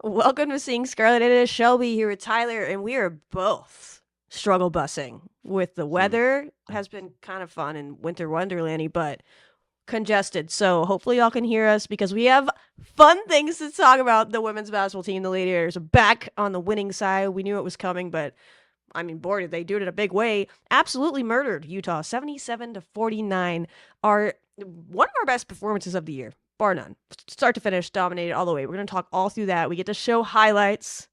Welcome to Seeing Scarlet. It is Shelby here with Tyler, and we are both struggle bussing with the weather. Has been kind of fun in winter wonderlandy, but congested. So hopefully y'all can hear us because we have fun things to talk about. The women's basketball team, the Lady Raiders, are back on the winning side. We knew it was coming, but I mean, boy, did they do it in a big way. Absolutely murdered Utah, 77-49. One of our best performances of the year, bar none. Start to finish, dominated all the way. We're going to talk all through that. We get to show highlights.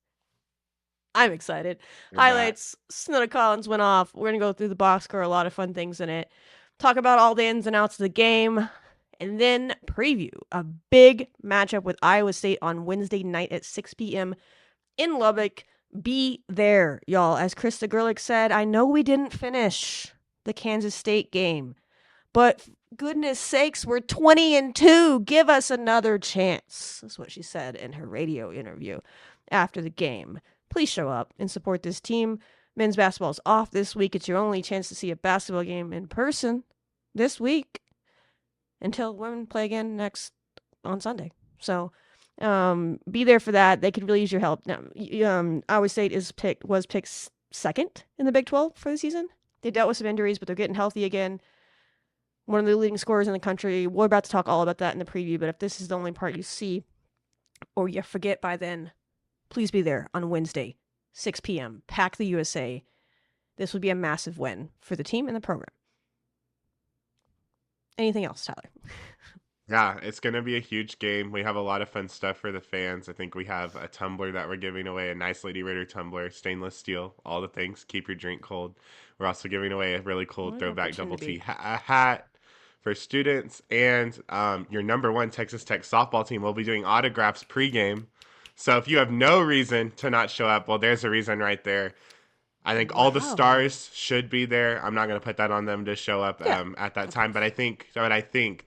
I'm excited. Highlights. Snudda Collins went off. We're going to go through the box score, a lot of fun things in it. Talk about all the ins and outs of the game. And then preview a big matchup with Iowa State on Wednesday night at 6 p.m. in Lubbock. Be there, y'all. As Krista Gerlich said, I know we didn't finish the Kansas State game, but goodness sakes, we're 20-2. Give us another chance. That's what she said in her radio interview after the game. Please show up and support this team. Men's basketball is off this week. It's your only chance to see a basketball game in person this week until women play again next on Sunday. So be there for that. They could really use your help. Now, Iowa State was picked second in the Big 12 for the season. They dealt with some injuries, but they're getting healthy again. One of the leading scorers in the country. We're about to talk all about that in the preview, but if this is the only part you see or you forget by then, please be there on Wednesday, 6 p.m. Pack the USA. This would be a massive win for the team and the program. Anything else, Tyler? Yeah, it's going to be a huge game. We have a lot of fun stuff for the fans. I think we have a tumbler that we're giving away, a nice Lady Raider tumbler, stainless steel, all the things. Keep your drink cold. We're also giving away a really cool throwback double T hat for students. And your number one Texas Tech softball team will be doing autographs pregame. So if you have no reason to not show up, well, there's a reason right there. I think all the stars should be there. I'm not going to put that on them to show up at that time, but I think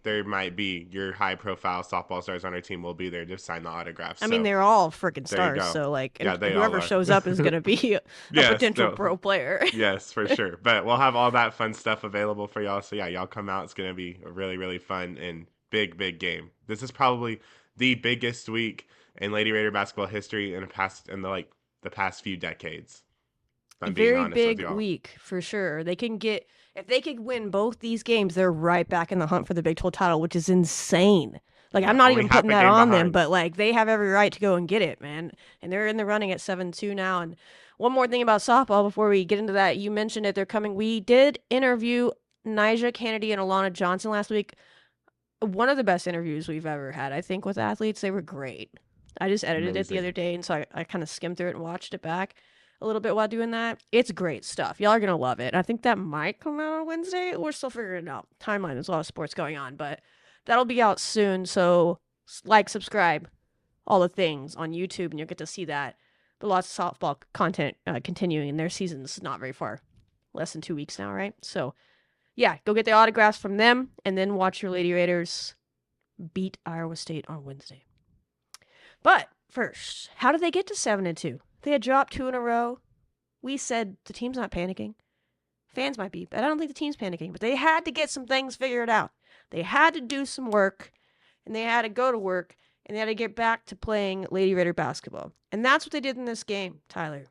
there might be your high-profile softball stars on our team will be there to sign the autographs. I mean, they're all freaking stars, so like, yeah, whoever shows up is going to be a potential pro player. Yes, for sure. But we'll have all that fun stuff available for y'all. So yeah, y'all come out. It's going to be a really, really fun and big game. This is probably the biggest week in Lady Raider basketball history in the past few decades. Very big week for sure. If they could win both these games, they're right back in the hunt for the Big 12 title, which is insane. Like, I'm not even putting that on them, but like, they have every right to go and get it, man. And they're in the running at 7-2 now. And one more thing about softball before we get into that, you mentioned it, they're coming. We did interview Nyjah Kennedy and Alana Johnson last week. One of the best interviews we've ever had, I think, with athletes. They were great. I just edited it the other day, and so I kind of skimmed through it and watched it back a little bit while doing that. It's great stuff. Y'all are going to love it. I think that might come out on Wednesday. We're still figuring it out. Timeline, there's a lot of sports going on, but that'll be out soon. So like, subscribe, all the things on YouTube, and you'll get to see that. But lots of softball content continuing, and their season's not very far. Less than 2 weeks now, right? So yeah, go get the autographs from them, and then watch your Lady Raiders beat Iowa State on Wednesday. But first, how did they get to 7-2? They had dropped 2 in a row. We said the team's not panicking. Fans might be, but I don't think the team's panicking. But they had to get some things figured out. They had to do some work, and they had to go to work, and they had to get back to playing Lady Raider basketball. And that's what they did in this game, Tyler.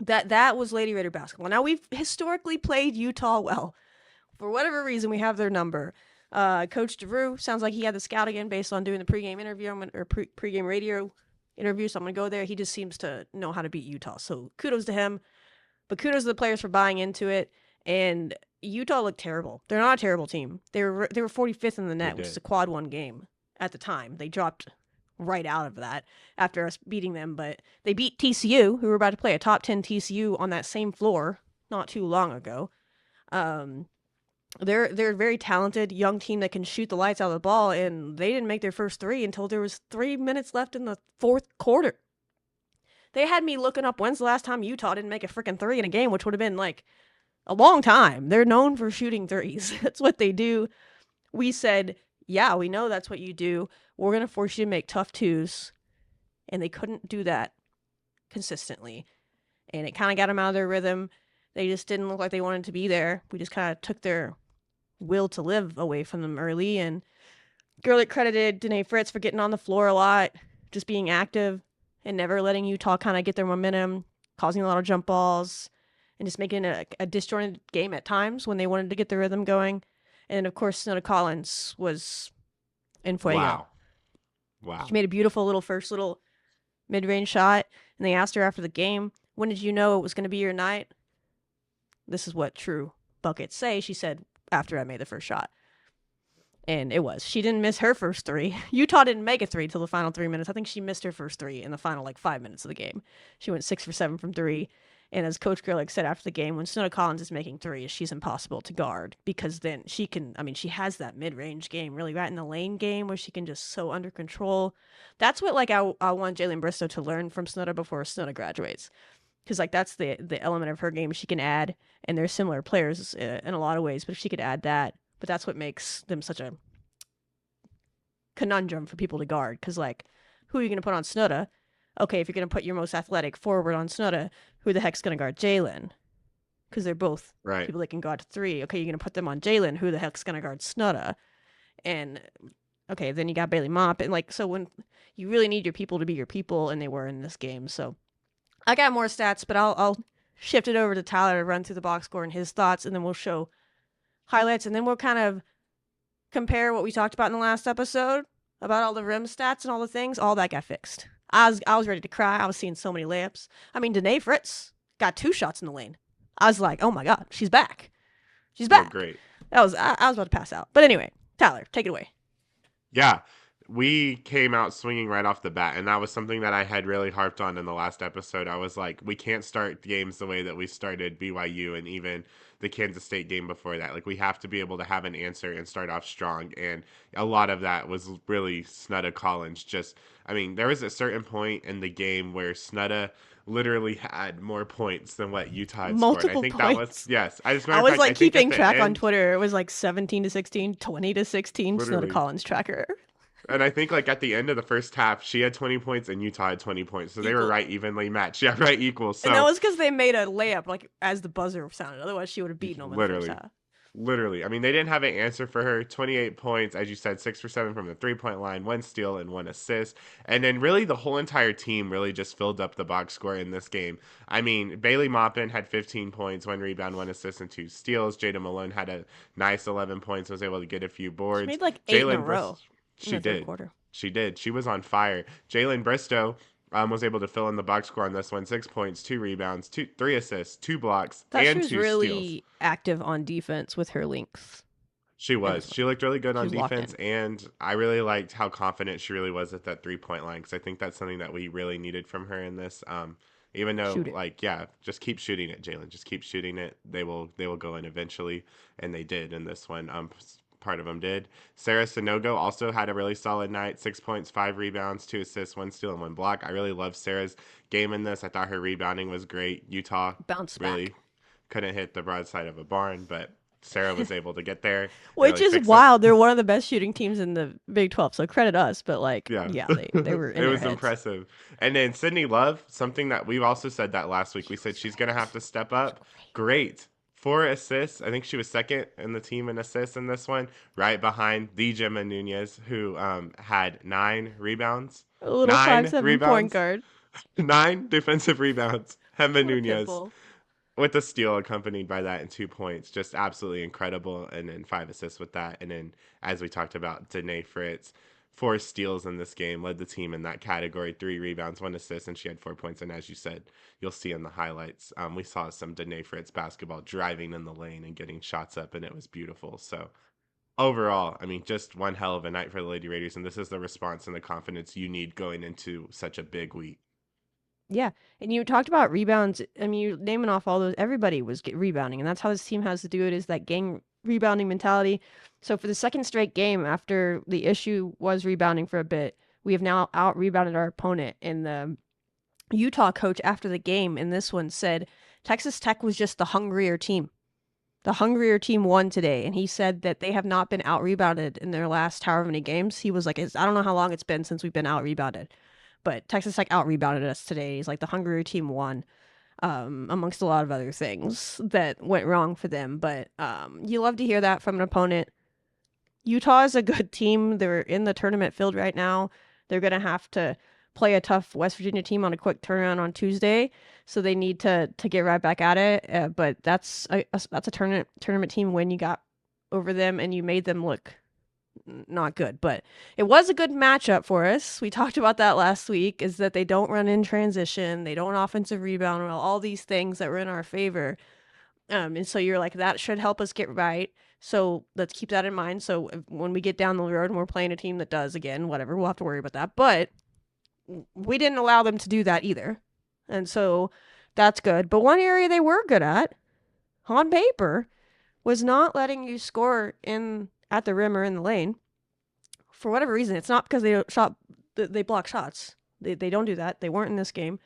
That was Lady Raider basketball. Now, we've historically played Utah well. For whatever reason, we have their number. Coach DeVrew sounds like he had the scout again based on doing the pregame interview or pregame radio interview, so I'm going to go there. He just seems to know how to beat Utah, so kudos to him. But kudos to the players for buying into it. And Utah looked terrible. They're not a terrible team. They were 45th in the net, which is a quad 1 game at the time. They dropped right out of that after us beating them, but they beat TCU, who were about to play a top 10 TCU on that same floor not too long ago. They're a very talented young team that can shoot the lights out of the ball, and they didn't make their first 3 until there was 3 minutes left in the fourth quarter. They had me looking up when's the last time Utah didn't make a freaking 3 in a game, which would have been like a long time. They're known for shooting 3s. That's what they do. We said, yeah, we know that's what you do. We're going to force you to make tough 2s. And they couldn't do that consistently. And it kind of got them out of their rhythm. They just didn't look like they wanted to be there. We just kind of took their will to live away from them early. And Gerlich credited Danae Fritz for getting on the floor a lot, just being active. and never letting Utah kind of get their momentum, causing a lot of jump balls, and just making it a disjointed game at times when they wanted to get the rhythm going. And of course, Snudda Collins was in fuego. Wow. She made a beautiful first mid-range shot, and they asked her after the game, when did you know it was going to be your night? This is what true buckets say. She said, after I made the first shot. And it was. She didn't miss her first three. Utah didn't make a three till the final 3 minutes. I think she missed her first three in the final 5 minutes of the game. She went 6 for 7 from three. And as Coach Gerlich said after the game, when Snudda Collins is making threes, she's impossible to guard because then she has that mid-range game really right in the lane game where she can just so under control. That's what I want Jalen Bristow to learn from Snudda before Snudda graduates. Because that's the element of her game she can add, and they're similar players in a lot of ways, but if she could add that, but that's what makes them such a conundrum for people to guard. Because who are you going to put on Snudda? Okay, if you're going to put your most athletic forward on Snudda, who the heck's going to guard Jalen? Because they're both people that can guard three. Okay, you're going to put them on Jalen, who the heck's going to guard Snudda? And okay, then you got Bailey Mop, and so when you really need your people to be your people, and they were in this game, so. I got more stats, but I'll shift it over to Tyler to run through the box score and his thoughts, and then we'll show highlights, and then we'll kind of compare what we talked about in the last episode about all the rim stats and all the things. All that got fixed. I was ready to cry. I was seeing so many layups. I mean, Danae Fritz got 2 shots in the lane. I was like, oh my God, she's back. She's back. Oh, great. I was about to pass out. But anyway, Tyler, take it away. Yeah. We came out swinging right off the bat, and that was something that I had really harped on in the last episode. I was like, we can't start games the way that we started BYU and even the Kansas State game before that. We have to be able to have an answer and start off strong, and a lot of that was really Snudda Collins. There was a certain point in the game where Snudda literally had more points than what Utah had Multiple scored. I think points. That was, yes. I was keeping track on Twitter. It was 17-16, 20-16, Snudda Collins tracker. And I think at the end of the first half, she had 20 points and Utah had 20 points. So they were right evenly matched. Yeah, right equal. So, and that was because they made a layup as the buzzer sounded. Otherwise, she would have beaten them in the first half. Literally. They didn't have an answer for her. 28 points, as you said, 6 for 7 from the 3-point line, 1 steal and 1 assist. And then really the whole entire team really just filled up the box score in this game. Bailey Maupin had 15 points, 1 rebound, 1 assist, and 2 steals. Jada Malone had a nice 11 points, was able to get a few boards. She made 8 in a row. She did. She did. She was on fire. Jalen Bristow was able to fill in the box score on this one. 6 points, 2 rebounds, 3 assists, 2 blocks, and 2 steals. She was really active on defense with her length. She was. She looked really good on defense, and I really liked how confident she really was at that 3-point line, because I think that's something that we really needed from her in this. Even though, just keep shooting it, Jalen. Just keep shooting it. They will go in eventually, and they did in this one. Part of them did. Sarah Sanogo also had a really solid night. 6 points, 5 rebounds, 2 assists, 1 steal, and 1 block. I really loved Sarah's game in this. I thought her rebounding was great. Utah really couldn't hit the broadside of a barn, but Sarah was able to get there. Which is wild. They're one of the best shooting teams in the Big 12, so credit us. But they were in It was impressive. And then Sydney Love, something that we've also said that last week. We said she's going to have to step up. Great. 4 assists. I think she was second in the team in assists in this one, right behind the Gemma Nunez, who had 9 rebounds. A little 5'7" point guard. 9 defensive rebounds. Gemma Nunez with a steal accompanied by that and 2 points. Just absolutely incredible. And then 5 assists with that. And then, as we talked about, Danae Fritz, 4 steals in this game, led the team in that category, 3 rebounds, 1 assist, and she had 4 points. And as you said, you'll see in the highlights, we saw some Danae Fritz basketball driving in the lane and getting shots up, and it was beautiful. So overall, just one hell of a night for the Lady Raiders, and this is the response and the confidence you need going into such a big week. Yeah, and you talked about rebounds. You're naming off all those. Everybody was rebounding, and that's how this team has to do it, is that gang rebounding mentality. So for the second straight game after the issue was rebounding for a bit, we have now out-rebounded our opponent. And the Utah coach after the game in this one said Texas Tech was just the hungrier team. The hungrier team won today, and he said that they have not been out-rebounded in their last however many games. He was like, I don't know how long it's been since we've been out-rebounded. But Texas Tech out-rebounded us today. He's like, the hungrier team won, amongst a lot of other things that went wrong for them. But you love to hear that from an opponent. Utah is a good team. They're in the tournament field right now. They're going to have to play a tough West Virginia team on a quick turnaround on Tuesday, so they need to get right back at it. But that's a tournament team win you got over them, and you made them look not good. But it was a good matchup for us. We talked about that last week, is that they don't run in transition, they don't offensive rebound well, all these things that were in our favor. And so you're like, that should help us get right. So let's keep that in mind. So when we get down the road and we're playing a team that does, again, whatever, we'll have to worry about that. But we didn't allow them to do that either. And so that's good. But one area they were good at, on paper, was not letting you score at the rim or in the lane. For whatever reason, it's not because they block shots. They don't do that. They weren't in this game.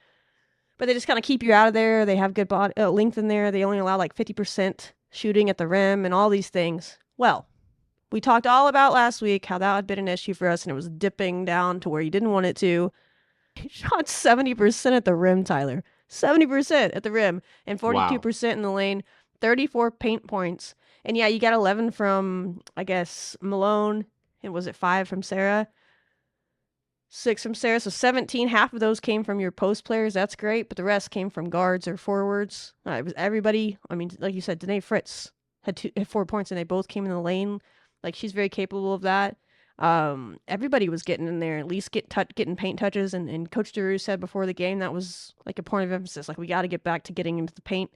But they just kind of keep you out of there. They have good body length in there. They only allow like 50% shooting at the rim and all these things. Well, we talked all about last week how that had been an issue for us, and it was dipping down to where you didn't want it to. He shot 70% at the rim, Tyler. 70% at the rim and 42% in the lane. 34 paint points. And yeah, you got 11 from, I guess, Malone. And was it 5 from Sarah? 6 from Sarah. So 17. Half of those came from your post players. That's great. But the rest came from guards or forwards. It was everybody. I mean, like you said, Danae Fritz had 4 points, and they both came in the lane. Like, she's very capable of that. Everybody was getting in there, at least getting paint touches. And Coach DeRue said before the game that was like a point of emphasis. Like, we got to get back to getting into the paint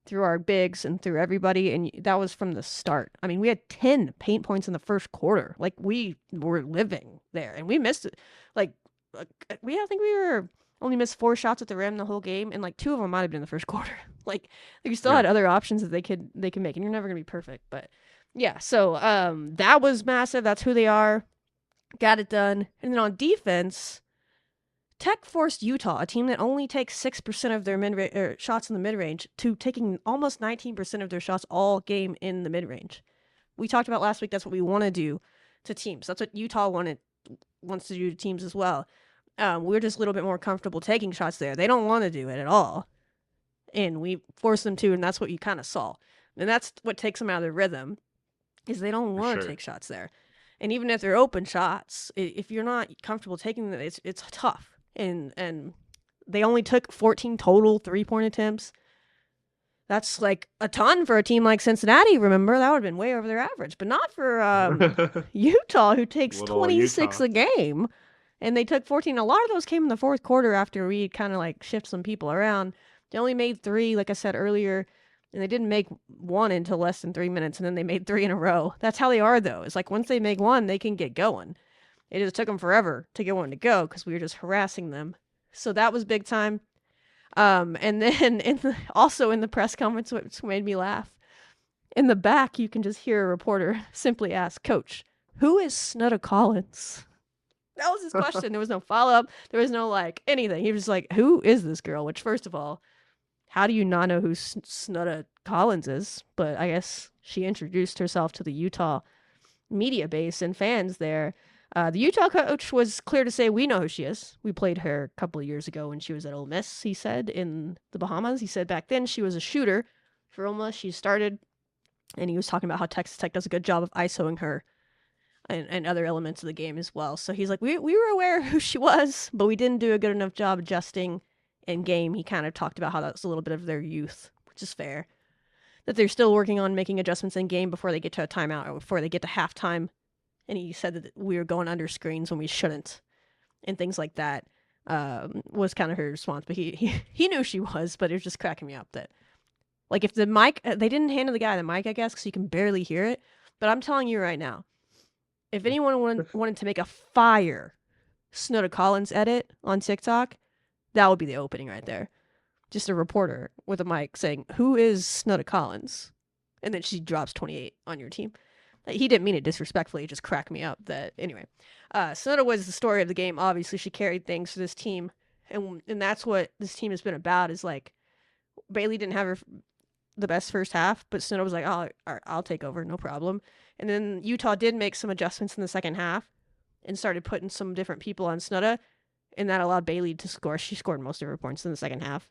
through our bigs and through everybody, and that was from the start. I mean, we had 10 paint points in the first quarter. Like, we were living there, and we missed it. Like, I think we only missed 4 shots at the rim the whole game, and like 2 of them might have been in the first quarter. Like, we still had other options that they could make, and you're never gonna be perfect. But yeah, so that was massive. That's who they are. Got it done. And then on defense, Tech forced Utah, a team that only takes 6% of their shots in the mid-range, to taking almost 19% of their shots all game in the mid-range. We talked about last week, that's what we want to do to teams. That's what Utah wants to do to teams as well. We're just a little bit more comfortable taking shots there. They don't want to do it at all. And we force them to, and that's what you kind of saw. And that's what takes them out of their rhythm, is they don't want to take shots there. And even if they're open shots, if you're not comfortable taking them, it's tough. And they only took 14 total 3-point attempts. That's like a ton for a team like Cincinnati, remember? That would have been way over their average. But not for Utah, who takes 26 a game. And they took 14. A lot of those came in the fourth quarter after we kind of like shift some people around. They only made 3, like I said earlier. And they didn't make 1 until less than 3 minutes. And then they made 3 in a row. That's how they are, though. It's like once they make 1, they can get going. It just took them forever to get one to go because we were just harassing them. So that was big time. And then also in the press conference, which made me laugh, in the back, you can just hear a reporter simply ask, Coach, who is Snudda Collins? That was his question. There was no follow-up. There was no, like, anything. He was just like, who is this girl? Which, first of all, how do you not know who Snudda Collins is? But I guess she introduced herself to the Utah media base and fans there. The Utah coach was clear to say, we know who she is. We played her a couple of years ago when she was at Ole Miss, he said, in the Bahamas. He said back then she was a shooter for Ole Miss. She started, and he was talking about how Texas Tech does a good job of ISOing her and other elements of the game as well. So he's like, we were aware of who she was, but we didn't do a good enough job adjusting in game. He kind of talked about how that's a little bit of their youth, which is fair. That they're still working on making adjustments in game before they get to a timeout or before they get to halftime. And he said that we were going under screens when we shouldn't, and things like that was kind of her response. But he knew she was, but it was just cracking me up that, like, if the mic, they didn't hand the guy the mic, I guess, because you can barely hear it. But I'm telling you right now, if anyone wanted to make a fire Snudda Collins edit on TikTok, that would be the opening right there. Just a reporter with a mic saying, who is Snudda Collins? And then she drops 28 on your team. He didn't mean it disrespectfully. It just cracked me up. That anyway, Snudda was the story of the game. Obviously, she carried things for this team, and that's what this team has been about. Is like Bailey didn't have the best first half, but Snudda was like, "Oh, I'll take over, no problem." And then Utah did make some adjustments in the second half and started putting some different people on Snudda, and that allowed Bailey to score. She scored most of her points in the second half,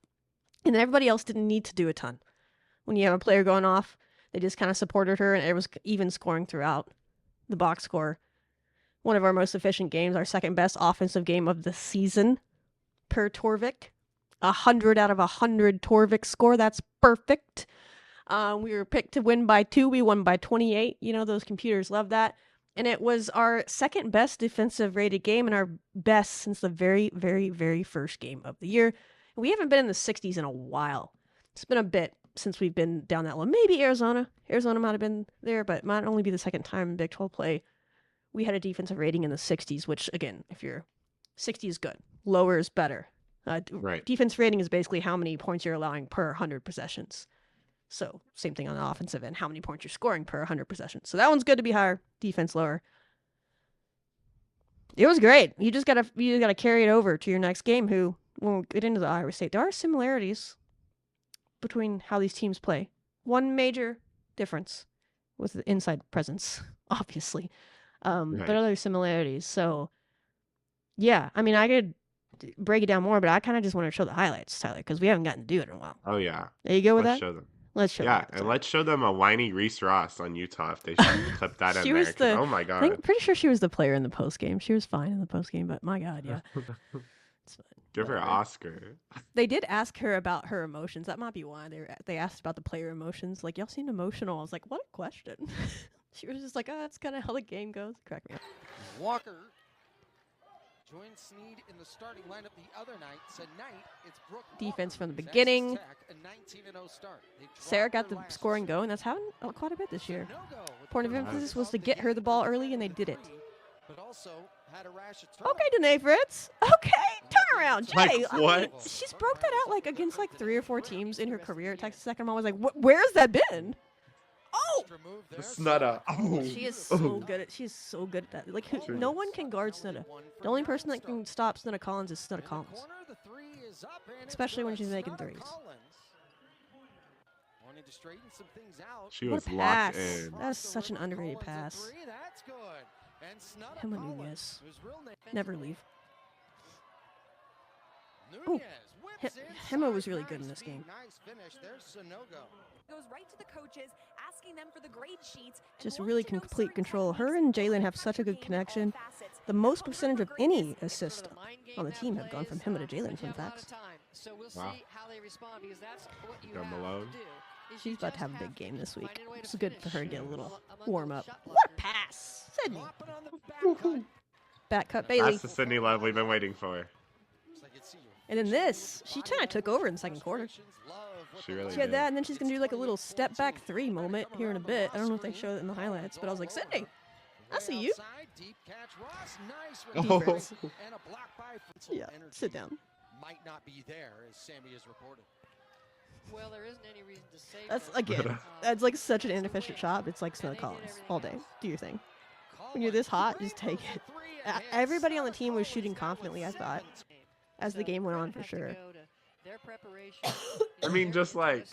and everybody else didn't need to do a ton. When you have a player going off, they just kind of supported her, and it was even scoring throughout the box score one of our most efficient games, our second best offensive game of the season per Torvik. 100 out of 100 Torvik score. That's perfect. We were picked to win by 2. We won by 28. You know, those computers love that. And it was our second best defensive rated game and our best since the very, very, very first game of the year. We haven't been in the 60s in a while. It's been a bit since we've been down that low. Maybe Arizona. Arizona might have been there, but it might only be the second time in Big 12 play we had a defensive rating in the 60s, which, again, if you're 60 is good. Lower is better. Right. Defense rating is basically how many points you're allowing per 100 possessions. So same thing on the offensive end, how many points you're scoring per 100 possessions. So that one's good to be higher, defense lower. It was great. You just gotta carry it over to your next game. Who when we get into the Iowa State, there are similarities between how these teams play. One major difference was the inside presence, obviously, but other similarities. So yeah, I mean, I could break it down more, but I kind of just want to show the highlights, Tyler, because we haven't gotten to do it in a while. Oh yeah. Are you good with Let's that? show them. Let's show them. them. And let's show them a whiny Reese Ross on Utah if they should clip that in there. Oh my god. I'm pretty sure she was the player in the post game. She was fine in the post game, but my god, yeah. It's fine. Give her an Oscar. They did ask her about her emotions. That might be why they asked about the player emotions. Like, y'all seemed emotional. I was like, what a question. She was just like, oh, that's kind of how the game goes. Crack me up. Walker joined Snead in the starting lineup the other night. Tonight, it's Brooke defense Walker, from the beginning. Texas Tech, a 19-0 start. Sarah got the scoring going. That's happened quite a bit this year. Point of emphasis was to get her the ball early, and they did it. But also had a rash of okay, Danae Fritz. Okay, turn around, Jay. Like, what? I mean, she's broke that out like against like 3 or 4 teams in her career at Texas Tech. I'm always like, where's that been? Oh, Snudda. Oh. She is so good at. She's so good at that. Like, no one can guard Snudda. The only person that can stop Snudda Collins is Snudda Collins, especially when she's making threes. She was locked in. That's such an underrated pass. Emma Nunez. Never leave. Oh, Hema was really good in this game. Goes right to the coaches, asking them for the grade sheets. Just really complete control. Her and Jalen have such a good connection. The most percentage of any assist on the team have gone from Hema to Jalen, fun facts. Wow. Malone. She's about to have a big game this week. It's good for her to get a little warm up. What pass? Sydney. Back cut Bailey. That's the Sydney love we've been waiting for. And then this, she kind of took over in the second quarter. She really She had did. that, and then she's going to do like a little step back 3 moment here in a bit. I don't know if they show it in the highlights, but I was like, Sydney, I see you. Oh. Yeah, sit down. Might not be there, as Sammy has reported. Well, there isn't any reason to say That's, again, that's like such an inefficient shot. It's like Snudda Collins all day. Do your thing. When you're this hot, just take it. Everybody on the team was shooting confidently, I thought, as the game went on for sure. I mean, just like,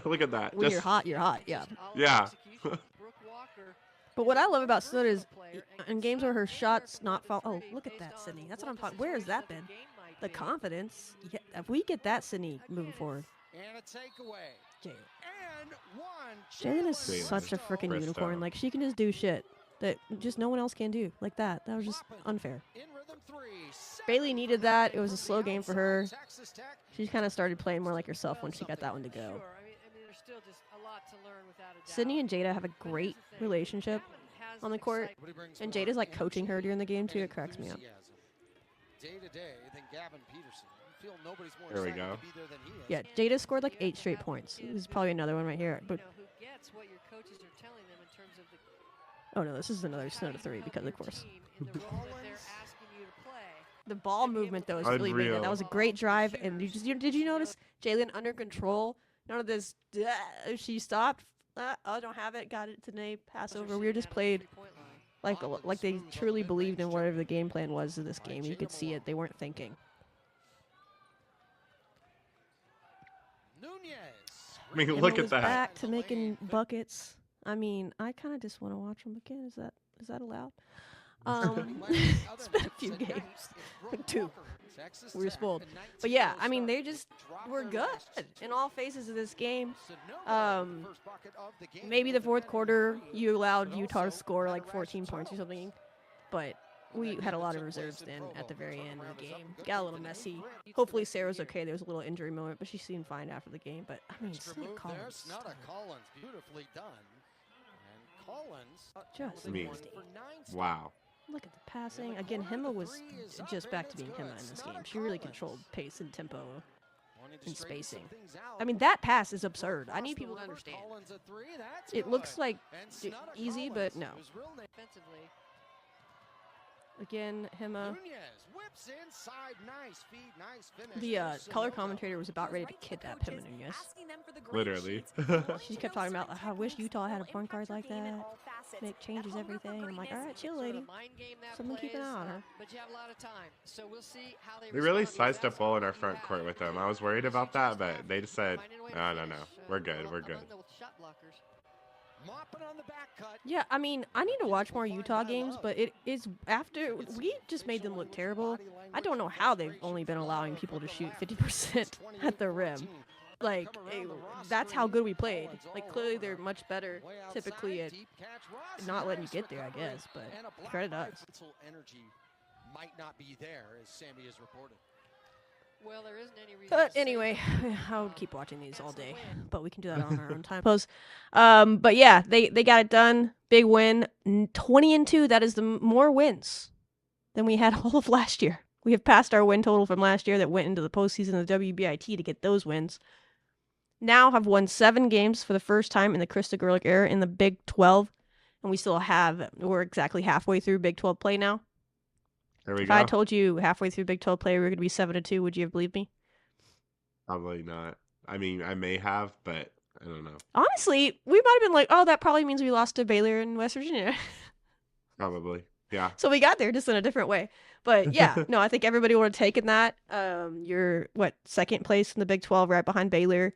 look at that. When you're hot, yeah. Yeah. But what I love about Snudda is in games where her shots not fall. Oh, look at that, Sydney. That's what I'm talking. Where has that been? The confidence. Yeah, if we get that, Sydney, moving forward. And a takeaway. Jalen is such a freaking unicorn. Like, she can just do shit that just no one else can do. Like that. That was just unfair. Bailey needed that. It was a slow game for her. She kind of started playing more like herself when she got that one to go. Sydney and Jada have a great relationship on the court, and Jada's like coaching her during the game too. It cracks me up. There we go. Yeah, Jada scored like 8 straight points. This is probably another one right here. But oh no, this is another Snudda 3 because of course. The ball movement though is really big. That was a great drive, and did you notice Jalen under control? None of this. She stopped. I don't have it. Got it today. Pass over. We were just played like they truly believed in whatever the game plan was of this game. You could see it. They weren't thinking. I mean, look at that. Back to making buckets. I mean, I kind of just want to watch them again. Is that allowed? It's been a few games. 2. We were spoiled. But yeah, I mean, they just were good in all phases of this game. Maybe the fourth quarter, you allowed Utah to score like 14 points or something. But we had a lot of reserves then at the very end of the game. Got a little messy. Hopefully Sarah's okay. There was a little injury moment, but she seemed fine after the game. But I mean, Snudda Collins. Snudda Collins, beautifully done. And Collins Just Me. nasty. Wow. Look at the passing. Again, Hema was just back to being Hema in this game. She really controlled pace and tempo and spacing. I mean, that pass is absurd. I need people to understand. It looks like easy, but no. Defensively. Again, Hema. Whips inside, nice feed, nice finish. The color commentator was about ready to kidnap Hema Nunez. Literally. She kept talking about, I wish Utah had a point guard like that. Make changes everything. I'm like, all right, chill, lady. Someone keep an eye on her. But you have a lot of time, so we'll see how they We really sliced up ball in our front court with them. I was worried about that, but they just said, no, we're good, we're good. Yeah, I mean, I need to watch more Utah games, but it is after we just made them look terrible. I don't know how they've only been allowing people to shoot 50% at the rim. Like, that's how good we played. Like, clearly they're much better typically at not letting you get there, I guess, but credit us. Energy might not be there, as Sammy has reported. Well, there isn't any reason But anyway, I would keep watching these all day, but we can do that on our own time. But yeah, they got it done. Big win. 20-2. That is the more wins than we had all of last year. We have passed our win total from last year that went into the postseason of the WBIT to get those wins. Now have won 7 games for the first time in the Krista Gerlich era in the Big 12, and we're exactly halfway through Big 12 play now. There we If go. I told you halfway through Big 12 play we were going to be 7-2, would you have believed me? Probably not. I mean, I may have, but I don't know. Honestly, we might have been like, oh, that probably means we lost to Baylor in West Virginia. Probably. Yeah. So we got there just in a different way. But yeah, no, I think everybody would have taken that. You're, second place in the Big 12 right behind Baylor,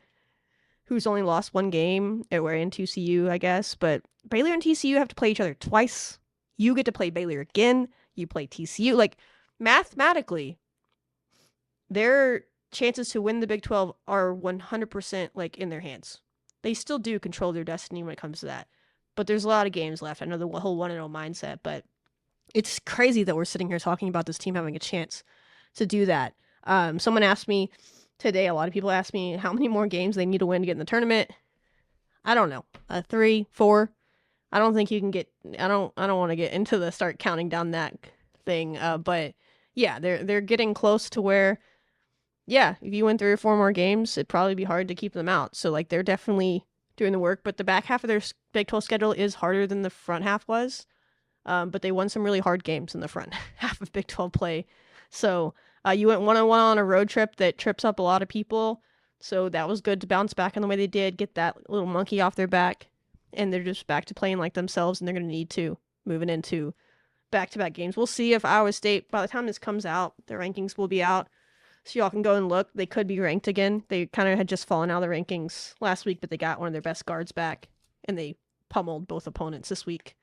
who's only lost 1 game. We're in TCU, I guess. But Baylor and TCU have to play each other twice. You get to play Baylor again. You play TCU. Like, mathematically, their chances to win the Big 12 are 100% like in their hands. They still do control their destiny when it comes to that. But there's a lot of games left. I know the whole 1-0 mindset, but it's crazy that we're sitting here talking about this team having a chance to do that. Someone asked me today, a lot of people asked me how many more games they need to win to get in the tournament. I don't know. 3, 4. I don't think you can get. I don't want to get into the start counting down that thing. But yeah, they're getting close to where, yeah, if you win 3 or 4 more games, it'd probably be hard to keep them out. So like they're definitely doing the work. But the back half of their Big 12 schedule is harder than the front half was. But they won some really hard games in the front half of Big 12 play. So you went 1-1 on a road trip that trips up a lot of people. So that was good to bounce back in the way they did, get that little monkey off their back. And they're just back to playing like themselves, and they're going to need to moving into back-to-back games. We'll see if Iowa State, by the time this comes out, the rankings will be out. So y'all can go and look. They could be ranked again. They kind of had just fallen out of the rankings last week, but they got one of their best guards back, and they pummeled both opponents this week.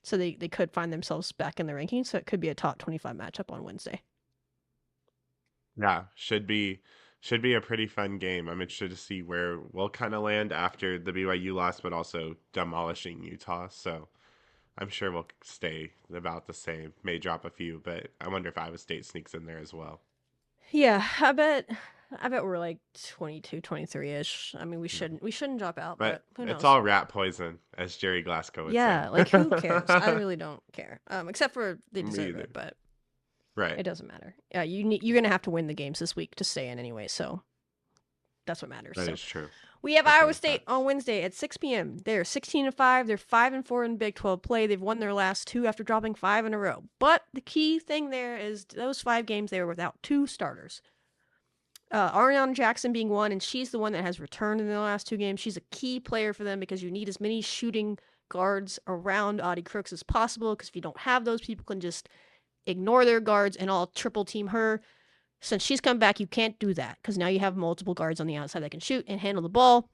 So they could find themselves back in the rankings, so it could be a top 25 matchup on Wednesday. Yeah, should be a pretty fun game. I'm interested to see where we'll kind of land after the BYU loss, but also demolishing Utah. So I'm sure we'll stay about the same. May drop a few, but I wonder if Iowa State sneaks in there as well. Yeah, I bet we're like 22, 23-ish. I mean, we shouldn't drop out, but who knows? It's all rat poison, as Jerry Glasgow would say. Yeah, like who cares? I really don't care. Except for they deserve it, but right. It doesn't matter. You're gonna have to win the games this week to stay in anyway, so that's what matters. That is true. We have Iowa State on Wednesday at 6 p.m. They're 16-5. They're 5-4 in Big 12 play. They've won their last 2 after dropping 5 in a row. But the key thing there is those 5 games they were without 2 starters. Ariana Jackson being one, and she's the one that has returned in the last 2 games. She's a key player for them because you need as many shooting guards around Audie Crooks as possible, because if you don't have those, people can just ignore their guards and all triple team her. Since she's come back, you can't do that because now you have multiple guards on the outside that can shoot and handle the ball.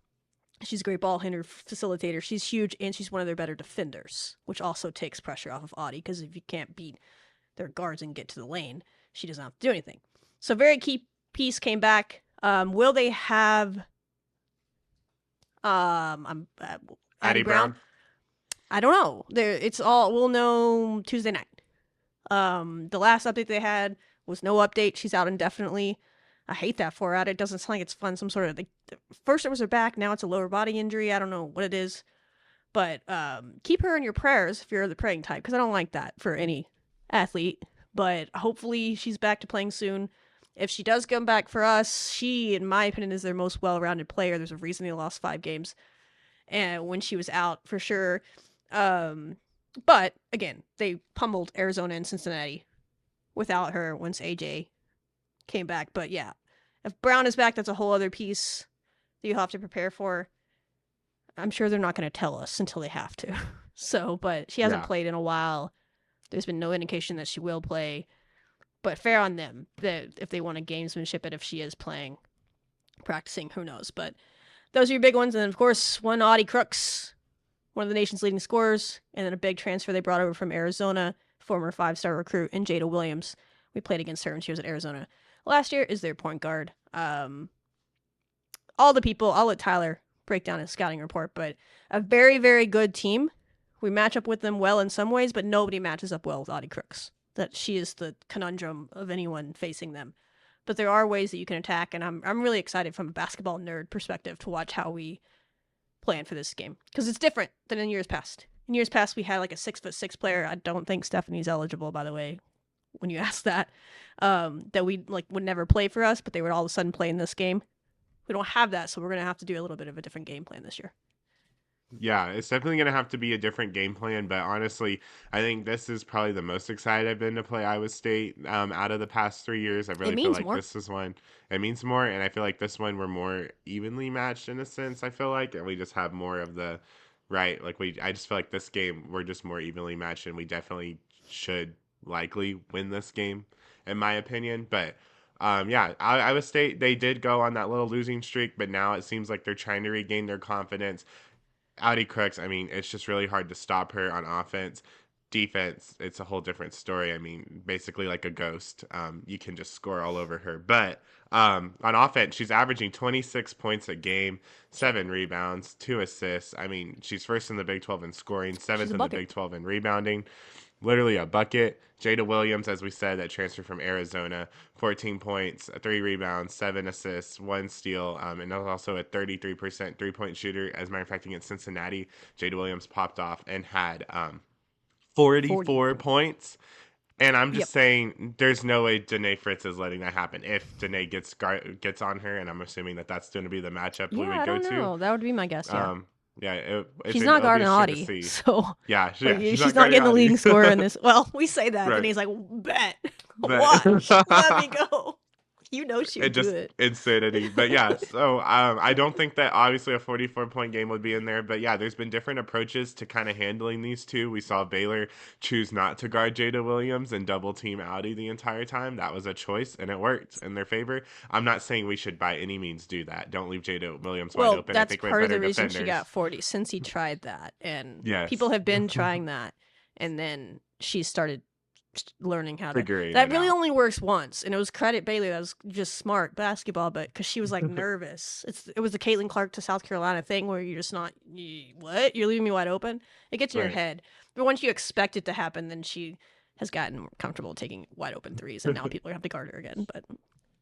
She's a great ball handler, facilitator. She's huge, and she's one of their better defenders, which also takes pressure off of Audie, because if you can't beat their guards and get to the lane, she doesn't have to do anything. So very key piece came back. Will they have Addie Brown? I don't know. We'll know Tuesday night. The last update they had was no update. She's out indefinitely. I hate that for her. It doesn't sound like it's fun. Some sort of first it was her back, now it's a lower body injury. I don't know what it is, but keep her in your prayers if you're the praying type, because I don't like that for any athlete. But hopefully she's back to playing soon. If she does come back for us, she, in my opinion, is their most well-rounded player. There's a reason they lost 5 games, and when she was out for sure. But again, they pummeled Arizona and Cincinnati without her once AJ came back. But yeah, if Brown is back, that's a whole other piece that you'll have to prepare for. I'm sure they're not going to tell us until they have to. So, but she hasn't played in a while. There's been no indication that she will play. But fair on them that if they want to gamesmanship it, if she is playing, practicing, who knows. But those are your big ones. And then, of course, one Audie Crooks, one of the nation's leading scorers, and then a big transfer they brought over from Arizona, former 5-star recruit, and Jada Williams. We played against her when she was at Arizona last year, is their point guard. All the people, I'll let Tyler break down his scouting report, but a very, very good team. We match up with them well in some ways, but nobody matches up well with Audie Crooks. That she is the conundrum of anyone facing them. But there are ways that you can attack, and I'm really excited from a basketball nerd perspective to watch how we plan for this game, because it's different than in years past. In years past, we had like a 6'6" player. I don't think Stephanie's eligible, by the way, when you ask that. That we would never play for us, but they would all of a sudden play in this game. We don't have that, so we're gonna have to do a little bit of a different game plan this year. Yeah, it's definitely going to have to be a different game plan, but honestly, I think this is probably the most excited I've been to play Iowa State out of the past 3 years. I really feel like this is one. It means more, and I feel like this one we're more evenly matched in a sense, I feel like, and we just have more of the, right, I just feel like this game, we're just more evenly matched, and we definitely should likely win this game, in my opinion, but Iowa State, they did go on that little losing streak, but now it seems like they're trying to regain their confidence. Audie Crooks, I mean, it's just really hard to stop her on offense. Defense, it's a whole different story. I mean, basically like a ghost. You can just score all over her. But on offense, she's averaging 26 points a game, 7 rebounds, 2 assists. I mean, she's first in the Big 12 in scoring, 7th in the Big 12 in rebounding. Literally a bucket. Jada Williams, as we said, that transferred from Arizona, 14 points, 3 rebounds, 7 assists, 1 steal, and also a 33% three-point shooter. As a matter of fact, against Cincinnati, Jada Williams popped off and had 44 points. And I'm just saying, there's no way Danae Fritz is letting that happen. If Danae gets on her, and I'm assuming that that's going to be the matchup we would go to. That would be my guess. She's not guarding Audie, so she's not getting the leading scorer in this. Well, we say that, right. And he's like, bet. Watch, let me go. You know she would do it. Insanity. But yeah, so I don't think that obviously a 44-point game would be in there. But yeah, there's been different approaches to kind of handling these two. We saw Baylor choose not to guard Jada Williams and double team Audie the entire time. That was a choice, and it worked in their favor. I'm not saying we should by any means do that. Don't leave Jada Williams wide open. That's part of the reason she got 40, since he tried that. And people have been trying that. And then she started learning how to that really only works once, and it was credit Bailey. That was just smart basketball, but because she was like nervous. It was the Caitlin Clark to South Carolina thing where you're just not what you're leaving me wide open. It gets in your head, but once you expect it to happen, then she has gotten comfortable taking wide open threes, and now people have to guard her again. But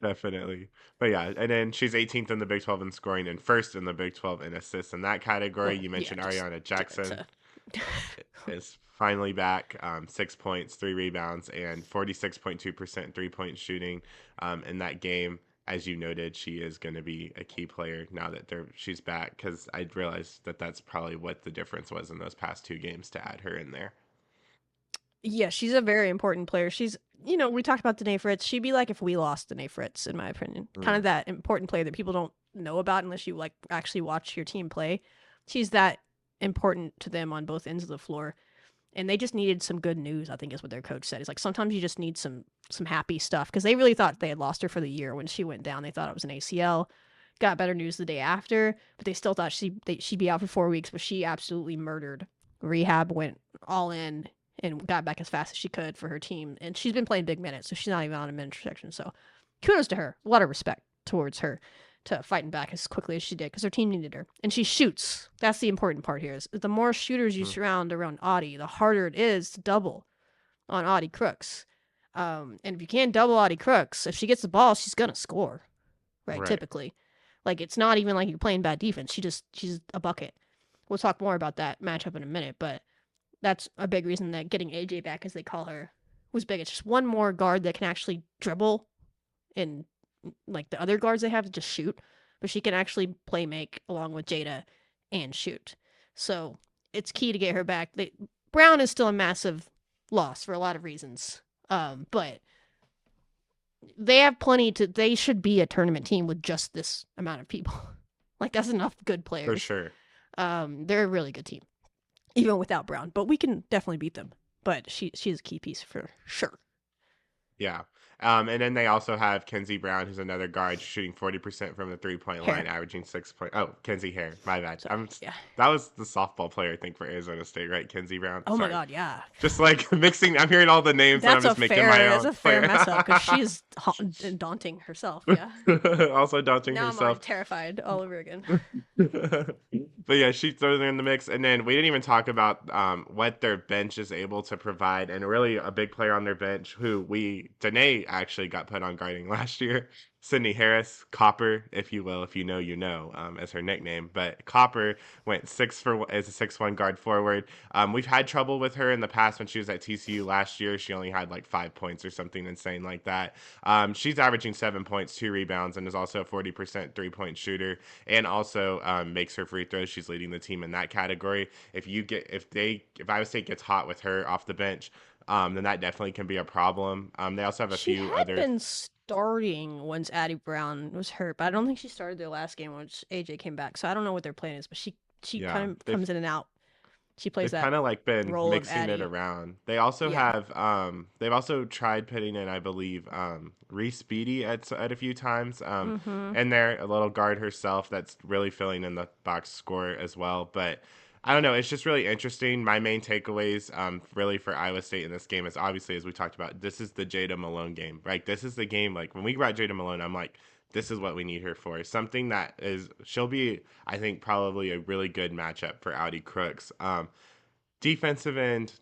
definitely. But yeah, and then she's 18th in the Big 12 in scoring and first in the Big 12 in assists in that category. You mentioned Ariana Jackson is finally back, 6 points, 3 rebounds, and 46.2% three-point shooting in that game. As you noted, she is going to be a key player now that she's back, because I realized that that's probably what the difference was in those past 2 games to add her in there. Yeah, she's a very important player. She's, we talked about Danae Fritz. She'd be like if we lost Danae Fritz, in my opinion. Kind of that important player that people don't know about unless you actually watch your team play. She's that important to them on both ends of the floor. And they just needed some good news, I think is what their coach said. It's like sometimes you just need some happy stuff, because they really thought they had lost her for the year when she went down. They thought it was an ACL. Got better news the day after, but they still thought she'd be out for 4 weeks, but she absolutely murdered rehab, went all in, and got back as fast as she could for her team. And she's been playing big minutes, so she's not even on a minute restriction. So kudos to her. A lot of respect towards her to fighting back as quickly as she did, because her team needed her. And she shoots. That's the important part here. Is the more shooters you surround around Audie, the harder it is to double. on Audie Crooks. And if you can't double Audie Crooks, if she gets the ball, she's going to score, right? Typically. Like, it's not even like you're playing bad defense. She's a bucket. We'll talk more about that matchup in a minute, but that's a big reason that getting AJ back, as they call her, was big. It's just one more guard that can actually dribble, and like the other guards they have to just shoot, but she can actually play make along with Jada and shoot. So it's key to get her back. Brown is still a massive loss for a lot of reasons, but they have they should be a tournament team with just this amount of people. Like, that's enough good players. For sure. They're a really good team, even without Brown, but we can definitely beat them. But she's a key piece for sure. Yeah. And then they also have Kenzie Brown, who's another guard, shooting 40% from the 3-point line, averaging 6 points. Oh, Kenzie Hare. My bad. Sorry, that was the softball player, I think, for Arizona State, right? Kenzie Brown. Oh, my God, yeah. Just like mixing. I'm hearing all the names, and I'm just making my own. That's a fair mess up, because she's daunting herself. Yeah. Also daunting now herself. I'm terrified all over again. But yeah, she throws her in the mix. And then we didn't even talk about what their bench is able to provide. And really a big player on their bench who Danae actually got put on guarding last year. Sydney Harris, Copper, if you will, if you know, you know, as her nickname. But Copper went as a 6'1" guard forward. We've had trouble with her in the past when she was at TCU last year. She only had like 5 points or something insane like that. She's averaging 7 points, 2 rebounds, and is also a 40% 3-point shooter, and also makes her free throws. She's leading the team in that category. If Iowa State gets hot with her off the bench, then that definitely can be a problem. They also have a few other. She had been starting once Addie Brown was hurt, but I don't think she started their last game once AJ came back. So I don't know what their plan is, but she kind of comes in and out. She plays that. Kind of like been role mixing it around. They also have they've also tried putting in, I believe, Reese Beatty at a few times. And they're a little guard herself that's really filling in the box score as well. But I don't know. It's just really interesting. My main takeaways really for Iowa State in this game is, obviously, as we talked about, this is the Jada Malone game, right? This is the game, like, when we brought Jada Malone, I'm like, this is what we need her for. Something she'll be, I think, probably a really good matchup for Audie Crooks. Defensive end,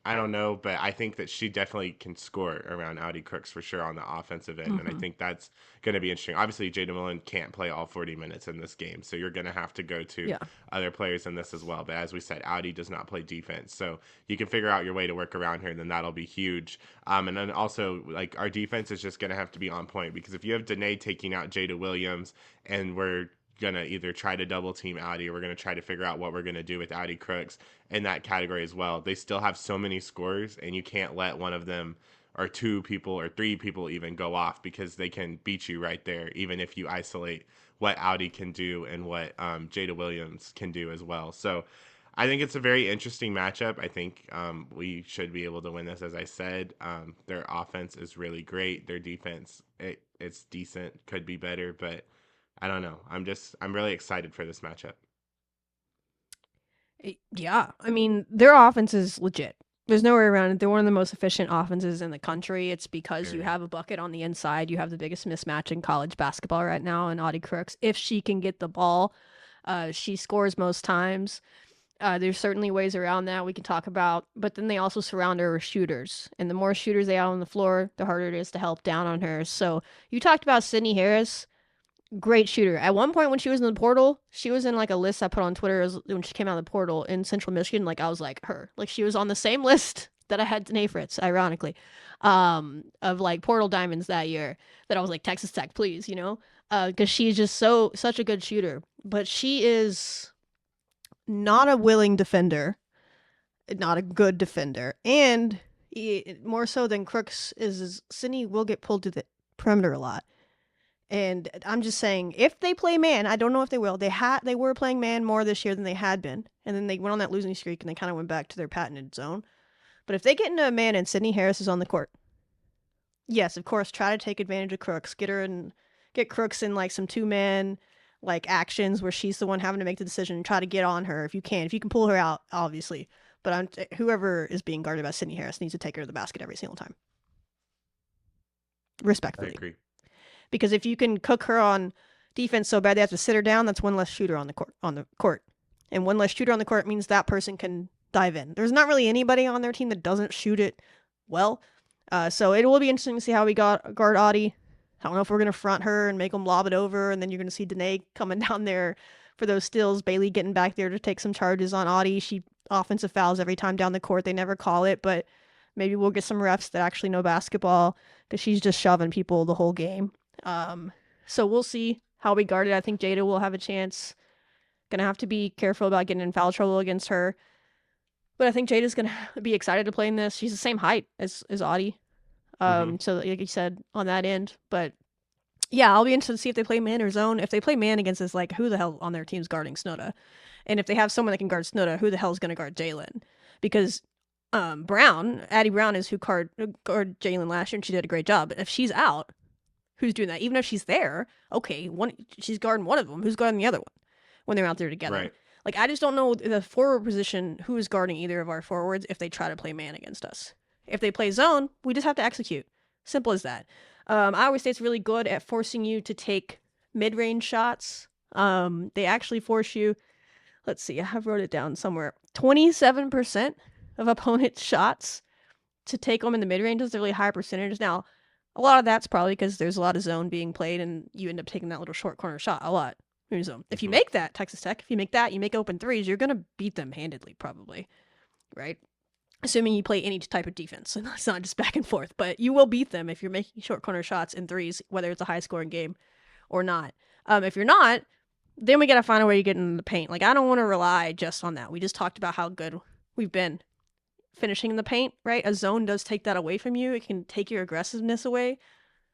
I don't know, but I think that she definitely can score around Audie Crooks for sure on the offensive end, and I think that's going to be interesting. Obviously, Jada Malone can't play all 40 minutes in this game, so you're going to have to go to other players in this as well. But as we said, Audie does not play defense, so you can figure out your way to work around her, and then that'll be huge. And then also, like, our defense is just going to have to be on point, because if you have Danae taking out Jada Williams, and we're gonna either try to double team Audie, or we're gonna try to figure out what we're gonna do with Audie Crooks in that category as well. They still have so many scorers, and you can't let one of them, or 2 people, or 3 people even, go off, because they can beat you right there, even if you isolate what Audie can do and what Jada Williams can do as well. So I think it's a very interesting matchup. I think we should be able to win this. As I said, their offense is really great. Their defense, it's decent, could be better, but I don't know. I'm really excited for this matchup. Yeah. I mean, their offense is legit. There's no way around it. They're one of the most efficient offenses in the country. It's because you have a bucket on the inside. You have the biggest mismatch in college basketball right now in Audie Crooks. If she can get the ball, she scores most times. There's certainly ways around that we can talk about, but then they also surround her with shooters, and the more shooters they have on the floor, the harder it is to help down on her. So you talked about Sydney Harris. Great shooter. At one point when she was in the portal, she was in like a list I put on Twitter when she came out of the portal in Central Michigan. Like, I was like, her. Like, she was on the same list that I had Danae Fritz, ironically, of like portal diamonds that year, that I was like, Texas Tech, please, you know? Because she's just such a good shooter. But she is not a willing defender, not a good defender. And more so than Crooks is Sydney will get pulled to the perimeter a lot. And I'm just saying, if they play man, I don't know if they will. They were playing man more this year than they had been, and then they went on that losing streak, and they kind of went back to their patented zone. But if they get into a man and Sydney Harris is on the court, yes, of course, try to take advantage of Crooks, get Crooks in like some 2-man like actions where she's the one having to make the decision, and try to get on her if you can pull her out, obviously. But whoever is being guarded by Sydney Harris needs to take her to the basket every single time, respectfully. I agree. Because if you can cook her on defense so bad they have to sit her down, that's one less shooter on the court. And one less shooter on the court means that person can dive in. There's not really anybody on their team that doesn't shoot it well. So it will be interesting to see how we guard Audie. I don't know if we're going to front her and make them lob it over, and then you're going to see Danae coming down there for those steals. Bailey getting back there to take some charges on Audie. She offensive fouls every time down the court. They never call it, but maybe we'll get some refs that actually know basketball because she's just shoving people the whole game. So we'll see how we guard it. I think Jada will have a chance. Going to have to be careful about getting in foul trouble against her. But I think Jada's going to be excited to play in this. She's the same height as Audie. So like you said, on that end. But yeah, I'll be interested to see if they play man or zone. If they play man against us, like, who the hell on their team's guarding Snudda? And if they have someone that can guard Snudda, who the hell is going to guard Jalen? Because Addie Brown is who guarded Jalen last year, and she did a great job. But if she's out, who's doing that? Even if she's there, okay, she's guarding one of them. Who's guarding the other one when they're out there together? Right. Like, I just don't know the forward position, who is guarding either of our forwards if they try to play man against us. If they play zone, we just have to execute. Simple as that. Iowa State's really good at forcing you to take mid-range shots. They actually force you, let's see, I have wrote it down somewhere, 27% of opponent shots to take them in the mid-range is a really high percentage. Now, a lot of that's probably because there's a lot of zone being played and you end up taking that little short corner shot a lot. If you make that, Texas Tech, if you make that, you make open threes, you're going to beat them handedly, probably, right? Assuming you play any type of defense, and it's not just back and forth, but you will beat them if you're making short corner shots and threes, whether it's a high-scoring game or not. If you're not, then we got to find a way to get in the paint. Like, I don't want to rely just on that. We just talked about how good we've been finishing in the paint, right? A zone does take that away from you. It can take your aggressiveness away,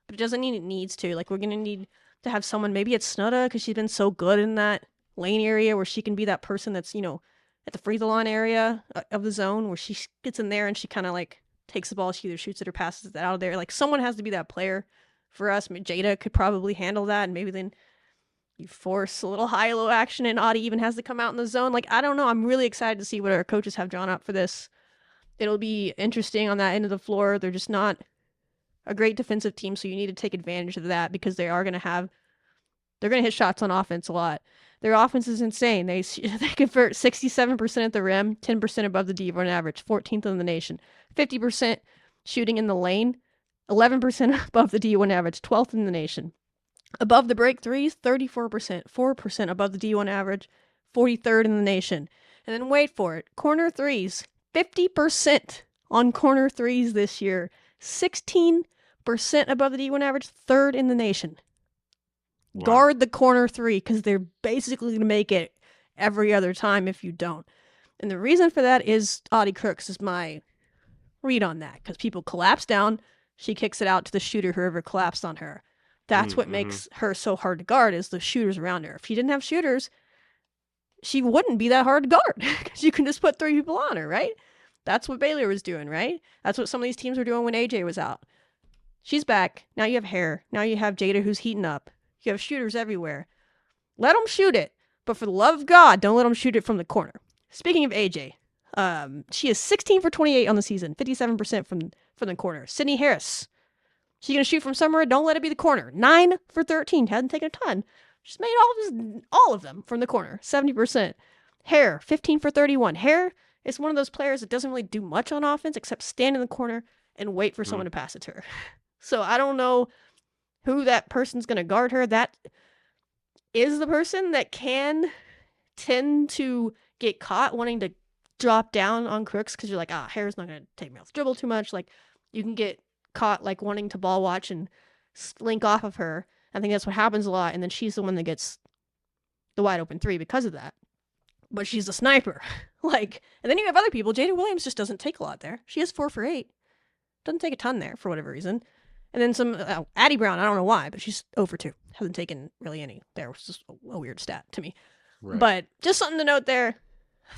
but it doesn't mean it needs to. Like, we're going to need to have someone, maybe it's Snudda, because she's been so good in that lane area where she can be that person that's, at the free throw line area of the zone where she gets in there and she kind of like takes the ball. She either shoots it or passes it out of there. Like, someone has to be that player for us. I mean, Jada could probably handle that, and maybe then you force a little high-low action and Audie even has to come out in the zone. Like, I don't know. I'm really excited to see what our coaches have drawn up for this. It'll be interesting on that end of the floor. They're just not a great defensive team, so you need to take advantage of that because they're going to hit shots on offense a lot. Their offense is insane. They convert 67% at the rim, 10% above the D1 average, 14th in the nation. 50% shooting in the lane, 11% above the D1 average, 12th in the nation. Above the break threes, 34%, 4% above the D1 average, 43rd in the nation. And then wait for it, corner threes, 50% on corner threes this year, 16% above the D1 average, 3rd in the nation. Wow. Guard the corner three because they're basically going to make it every other time if you don't. And the reason for that is Audie Crooks is my read on that because people collapse down. She kicks it out to the shooter, whoever collapsed on her. That's what makes her so hard to guard is the shooters around her. If she didn't have shooters, she wouldn't be that hard to guard because you can just put 3 people on her, right? That's what Baylor was doing, right? That's what some of these teams were doing when AJ was out. She's back. Now you have Hare. Now you have Jada who's heating up. You have shooters everywhere. Let them shoot it. But for the love of God, don't let them shoot it from the corner. Speaking of AJ, she is 16 for 28 on the season, 57% from the corner. Sydney Harris, she's going to shoot from somewhere. Don't let it be the corner. 9 for 13. Hadn't taken a ton. She's made all of them from the corner, 70%. Hare, 15 for 31. Hare is one of those players that doesn't really do much on offense except stand in the corner and wait for someone to pass it to her. So I don't know who that person's going to guard her. That is the person that can tend to get caught wanting to drop down on Crooks because you're like, Hare's not going to take me off the dribble too much. Like, you can get caught like wanting to ball watch and slink off of her. I think that's what happens a lot. And then she's the one that gets the wide open 3 because of that. But she's a sniper. And then you have other people. Jada Williams just doesn't take a lot there. She has 4 for 8. Doesn't take a ton there for whatever reason. And then some Addie Brown, I don't know why, but she's 0 for 2. Hasn't taken really any there, which is just a weird stat to me. Right. But just something to note there.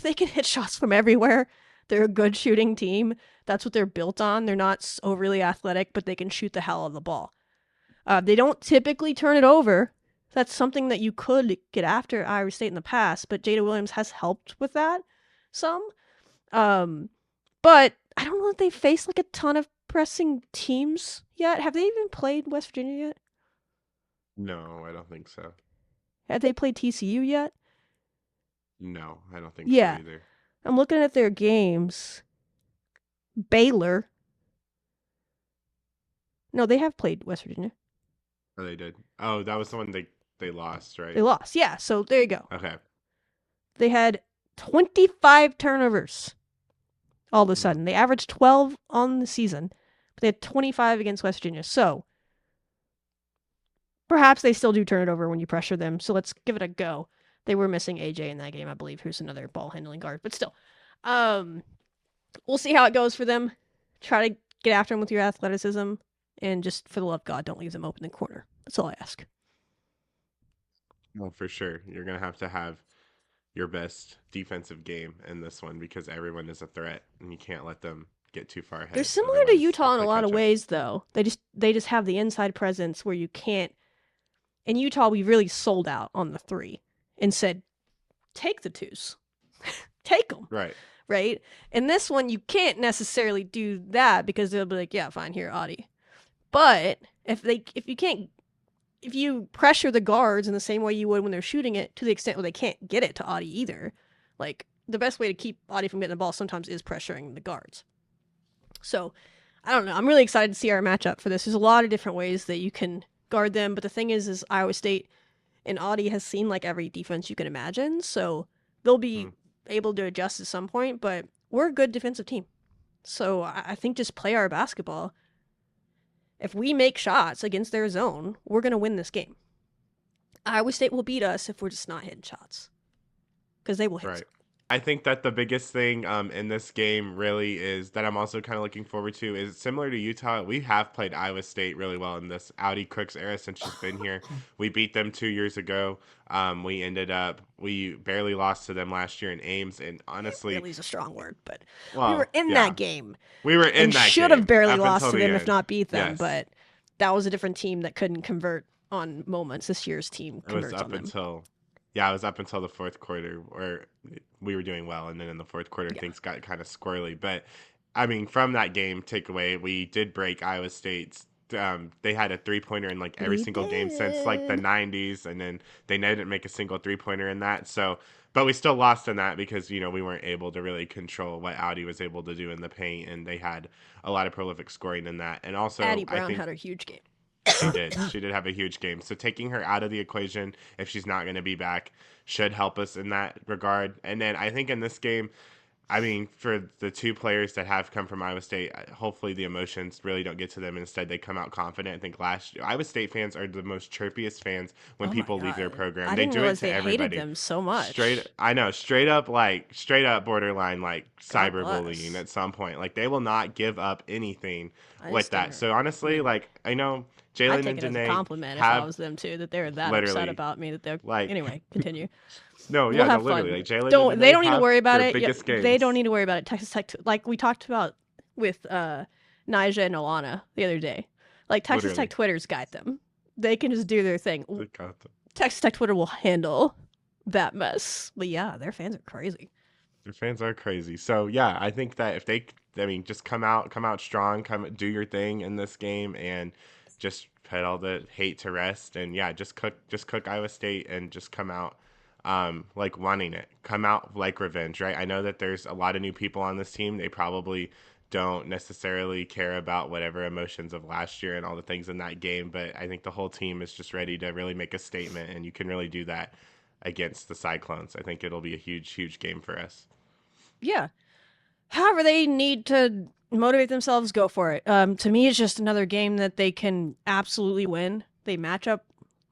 They can hit shots from everywhere. They're a good shooting team. That's what they're built on. They're not overly athletic, but they can shoot the hell out of the ball. They don't typically turn it over. That's something that you could get after Iowa State in the past, but Jada Williams has helped with that some. But I don't know if they faced a ton of pressing teams yet. Have they even played West Virginia yet? No, I don't think so. Have they played TCU yet? No, I don't think so either. I'm looking at their games. Baylor. No, they have played West Virginia. Oh, they did. Oh, that was the one they lost, right? They lost. Yeah, so there you go. Okay. They had 25 turnovers all of a sudden. They averaged 12 on the season, but they had 25 against West Virginia. So perhaps they still do turn it over when you pressure them. So let's give it a go. They were missing AJ in that game, I believe, who's another ball handling guard. But still, we'll see how it goes for them. Try to get after them with your athleticism. And just for the love of God, don't leave them open in the corner. That's all I ask. Well, for sure. You're going to have your best defensive game in this one because everyone is a threat and you can't let them get too far ahead. They're similar to Utah in a lot of ways, though. They just have the inside presence where you can't. In Utah, we really sold out on the 3 and said, take the 2s. Take them. Right? In this one, you can't necessarily do that because they'll be like, yeah, fine, here, Audie. But if you pressure the guards in the same way you would when they're shooting it to the extent where they can't get it to Audie either, like the best way to keep Audie from getting the ball sometimes is pressuring the guards. So I don't know. I'm really excited to see our matchup for this. There's a lot of different ways that you can guard them, but the thing is Iowa State and Audie has seen like every defense you can imagine, so they'll be able to adjust at some point, but we're a good defensive team. So I think just play our basketball. If we make shots against their zone, we're going to win this game. Iowa State will beat us if we're just not hitting shots. Because they will hit. Right. I think that the biggest thing in this game really is that I'm also kind of looking forward to is similar to Utah. We have played Iowa State really well in this Audie Crooks era since she's been here. We beat them 2 years ago. We barely lost to them last year in Ames, and honestly, barely is a strong word, but we were in that game. We were in that game. Should have barely lost to them if not beat them, but that was a different team that couldn't convert on moments. This year's team converts on them. Yeah, it was up until the fourth quarter where we were doing well, and then in the fourth quarter things got kind of squirrely. But I mean, from that game takeaway, we did break Iowa State's. They had a 3-pointer in like every single game since like the 90s, and then they didn't make a single 3-pointer in that. So, but we still lost in that because we weren't able to really control what Audie was able to do in the paint, and they had a lot of prolific scoring in that. And also, Addie Brown had a huge game. She did. She did have a huge game. So taking her out of the equation, if she's not going to be back, should help us in that regard. And then I think in this game, I mean, for the 2 players that have come from Iowa State, hopefully the emotions really don't get to them. Instead, they come out confident. I think last year, Iowa State fans are the most chirpiest fans when people leave their program. They do it to everybody. Hated them so much. Straight up borderline like cyberbullying at some point. Like they will not give up anything with that. So honestly, like I know Jalen and Janae as a compliment if I was them too, that they're that upset about me that they're like. Anyway, continue. Literally, like Jalen. They don't need to worry about it. They don't need to worry about it. Texas Tech, like we talked about with Nyjah and Alana the other day. Like Texas Tech Twitter's got them. They can just do their thing. They got them. Texas Tech Twitter will handle that mess. But yeah, their fans are crazy. Their fans are crazy. So yeah, I think that if they, just come out strong, do your thing in this game, and just put all the hate to rest, and just cook Iowa State, and just come out like wanting it. Come out like revenge, right? I know that there's a lot of new people on this team. They probably don't necessarily care about whatever emotions of last year and all the things in that game, but I think the whole team is just ready to really make a statement, and you can really do that against the Cyclones. I think it'll be a huge game for us. Yeah. However, they need to motivate themselves, go for it. To me, it's just another game that they can absolutely win. They match up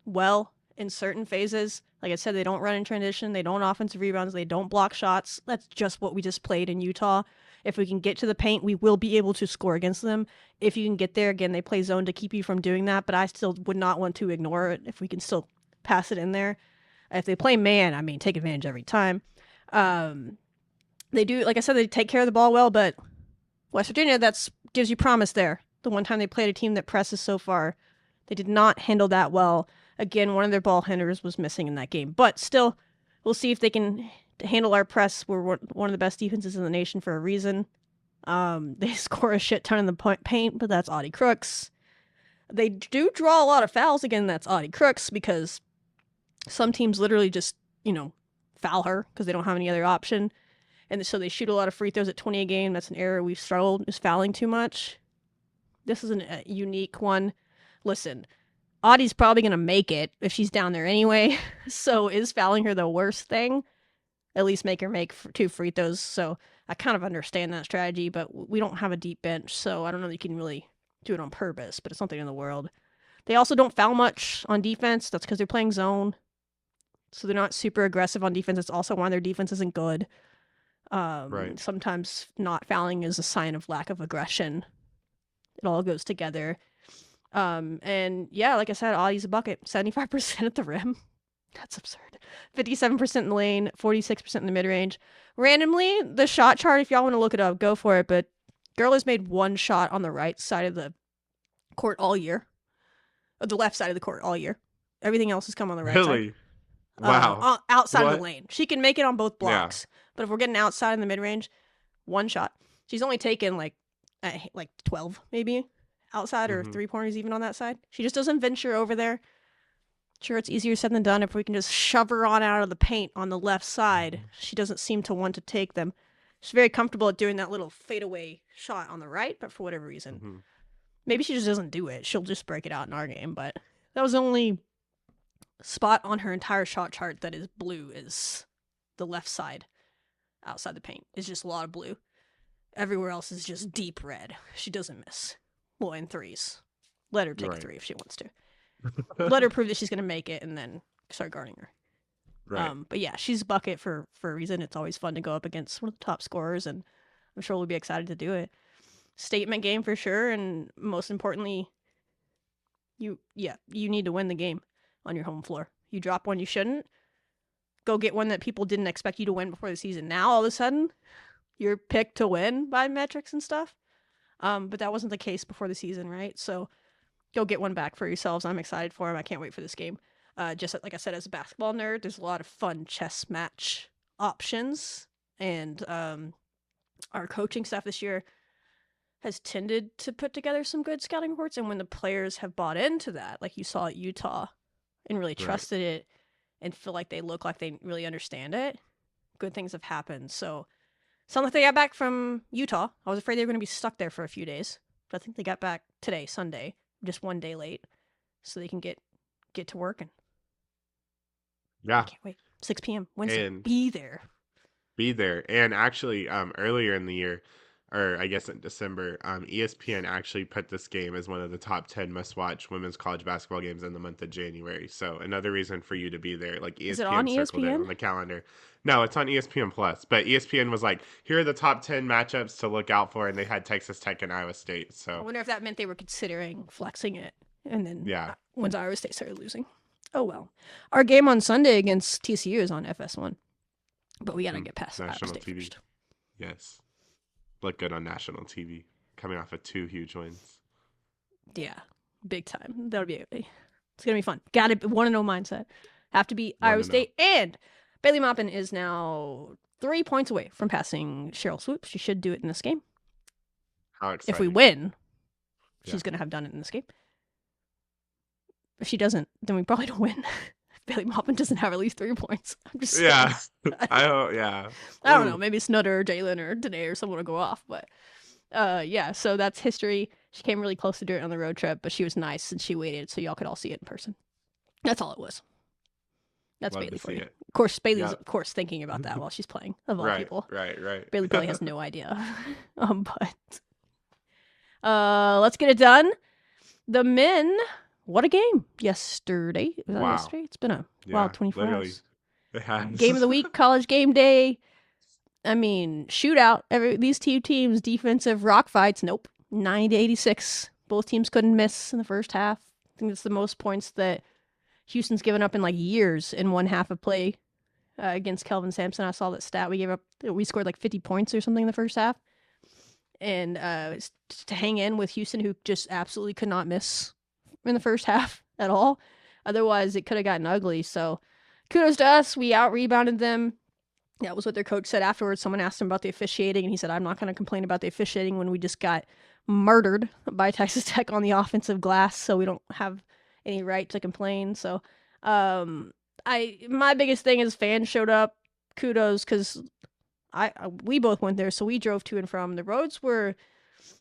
well in certain phases. Like I said, they don't run in transition. They don't offensive rebounds. They don't block shots. That's just what we just played in Utah. If we can get to the paint, we will be able to score against them. If you can get there, again, they play zone to keep you from doing that, but I still would not want to ignore it if we can still pass it in there. If they play man, I mean, take advantage every time. They do, like I said, they take care of the ball well, but West Virginia, that gives you promise there. The one time they played a team that presses so far, they did not handle that well. Again, one of their ball handlers was missing in that game. But still, we'll see if they can handle our press. We're one of the best defenses in the nation for a reason. They score a shit ton in the paint, but that's Audie Crooks. They do draw a lot of fouls. Again, that's Audie Crooks because some teams literally just, foul her because they don't have any other option. And so they shoot a lot of free throws at 20 a game. That's an area we've struggled, is fouling too much. This is a unique one. Listen, Audie's probably going to make it if she's down there anyway. So is fouling her the worst thing? At least make her make 2 free throws. So I kind of understand that strategy, but we don't have a deep bench. So I don't know that you can really do it on purpose, but it's something in the world. They also don't foul much on defense. That's because they're playing zone. So they're not super aggressive on defense. It's also why their defense isn't good. Right. Sometimes not fouling is a sign of lack of aggression. It all goes together. And yeah, like I said, Audie's a bucket. 75% at the rim. That's absurd. 57% in the lane, 46% in the mid-range. Randomly, the shot chart, if y'all want to look it up, go for it. But girl has made 1 shot on the right side of the court all year. Or the left side of the court all year. Everything else has come on the right side. Really? Wow. Outside of the lane. She can make it on both blocks. Yeah. But if we're getting outside in the mid-range, 1 shot. She's only taken like 12 maybe outside or 3-pointers even on that side. She just doesn't venture over there. Sure, it's easier said than done if we can just shove her on out of the paint on the left side. She doesn't seem to want to take them. She's very comfortable at doing that little fadeaway shot on the right, but for whatever reason. Maybe she just doesn't do it. She'll just break it out in our game, but that was the only spot on her entire shot chart that is blue, is the left side outside the paint. It's just a lot of blue. Everywhere else is just deep red. She doesn't miss. Well, in threes. Let her take a 3 if she wants to. Let her prove that she's going to make it and then start guarding her. Right. But yeah, she's a bucket for a reason. It's always fun to go up against one of the top scorers, and I'm sure we'll be excited to do it. Statement game for sure, and most importantly, you need to win the game on your home floor. You drop one you shouldn't. Go get one that people didn't expect you to win before the season. Now, all of a sudden, you're picked to win by metrics and stuff. But that wasn't the case before the season, right? So go get one back for yourselves. I'm excited for them. I can't wait for this game. Just like I said, as a basketball nerd, there's a lot of fun chess match options. And our coaching staff this year has tended to put together some good scouting reports. And when the players have bought into that, like you saw at Utah, and really trusted it and feel like they look like they really understand it, good things have happened. So sounds like they got back from Utah. I was afraid they were going to be stuck there for a few days. But I think they got back today, Sunday, just 1 day late. So they can get to work. And yeah. I can't wait. 6 p.m. Wednesday. Be there. And actually, earlier in the year, or I guess in December, ESPN actually put this game as one of the top 10 must-watch women's college basketball games in the month of January. So another reason for you to be there. Like ESPN Is it on circled it on the calendar. No, it's on ESPN Plus. But ESPN was like, here are the top 10 matchups to look out for, and they had Texas Tech and Iowa State. So I wonder if that meant they were considering flexing it, and then once Iowa State started losing. Oh well. Our game on Sunday against TCU is on FS1, but we gotta get past national Iowa State TV. First. Yes. Look good on national TV, coming off of 2 huge wins. Yeah, big time. It's gonna be fun. Got to 1-0 mindset. Have to beat Iowa State, and Bailey Maupin is now 3 points away from passing Cheryl Swoop. She should do it in this game. How exciting! If we win, she's gonna have done it in this game. If she doesn't, then we probably don't win. Bailey Maupin doesn't have at least 3 points. I'm just saying. I hope. Yeah, I don't know. Maybe Snudda or Jalen or Danae or someone will go off, but yeah. So that's history. She came really close to doing it on the road trip, but she was nice and she waited so y'all could all see it in person. That's all it was. That's Love Bailey for you. Of course, Bailey's of course thinking about that while she's playing. Of all people, right. Bailey probably has no idea. But let's get it done. The men. What a game yesterday. Was that yesterday? It's been a wild 24 hours. Game of the week, college game day. I mean, shootout. These 2 teams, defensive rock fights. Nope. 90-86. Both teams couldn't miss in the first half. I think it's the most points that Houston's given up in like years in one half of play against Kelvin Sampson. I saw that stat. We scored like 50 points or something in the first half. And to hang in with Houston, who just absolutely could not miss in the first half at all. Otherwise, it could have gotten ugly. So kudos to us. We out-rebounded them. That was what their coach said afterwards. Someone asked him about the officiating, and he said, I'm not going to complain about the officiating when we just got murdered by Texas Tech on the offensive glass, so we don't have any right to complain. So my biggest thing is fans showed up. Kudos, because we both went there, so we drove to and from. The roads were,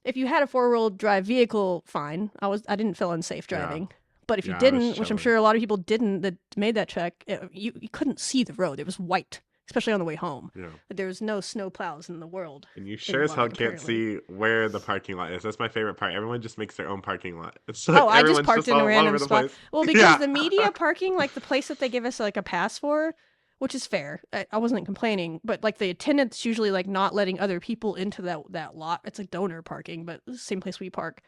if you had a 4-wheel drive vehicle, fine. I didn't feel unsafe driving. Yeah. But if you Yeah, I was didn't, which I'm chilling. sure a lot of people didn't that made that trek, you couldn't see the road. It was white, especially on the way home. Yeah. There was no snow plows in the world. And you sure as hell anymore, can't apparently. see where the parking lot is. That's my favorite part. Everyone just makes their own parking lot. It's Oh, I just everyone's parked in a all random over the spot. place. Well, because Yeah. the media parking, like the place that they give us like a pass for, which is fair. I wasn't complaining, but like the attendant's usually like not letting other people into that lot. It's like donor parking, but the same place we park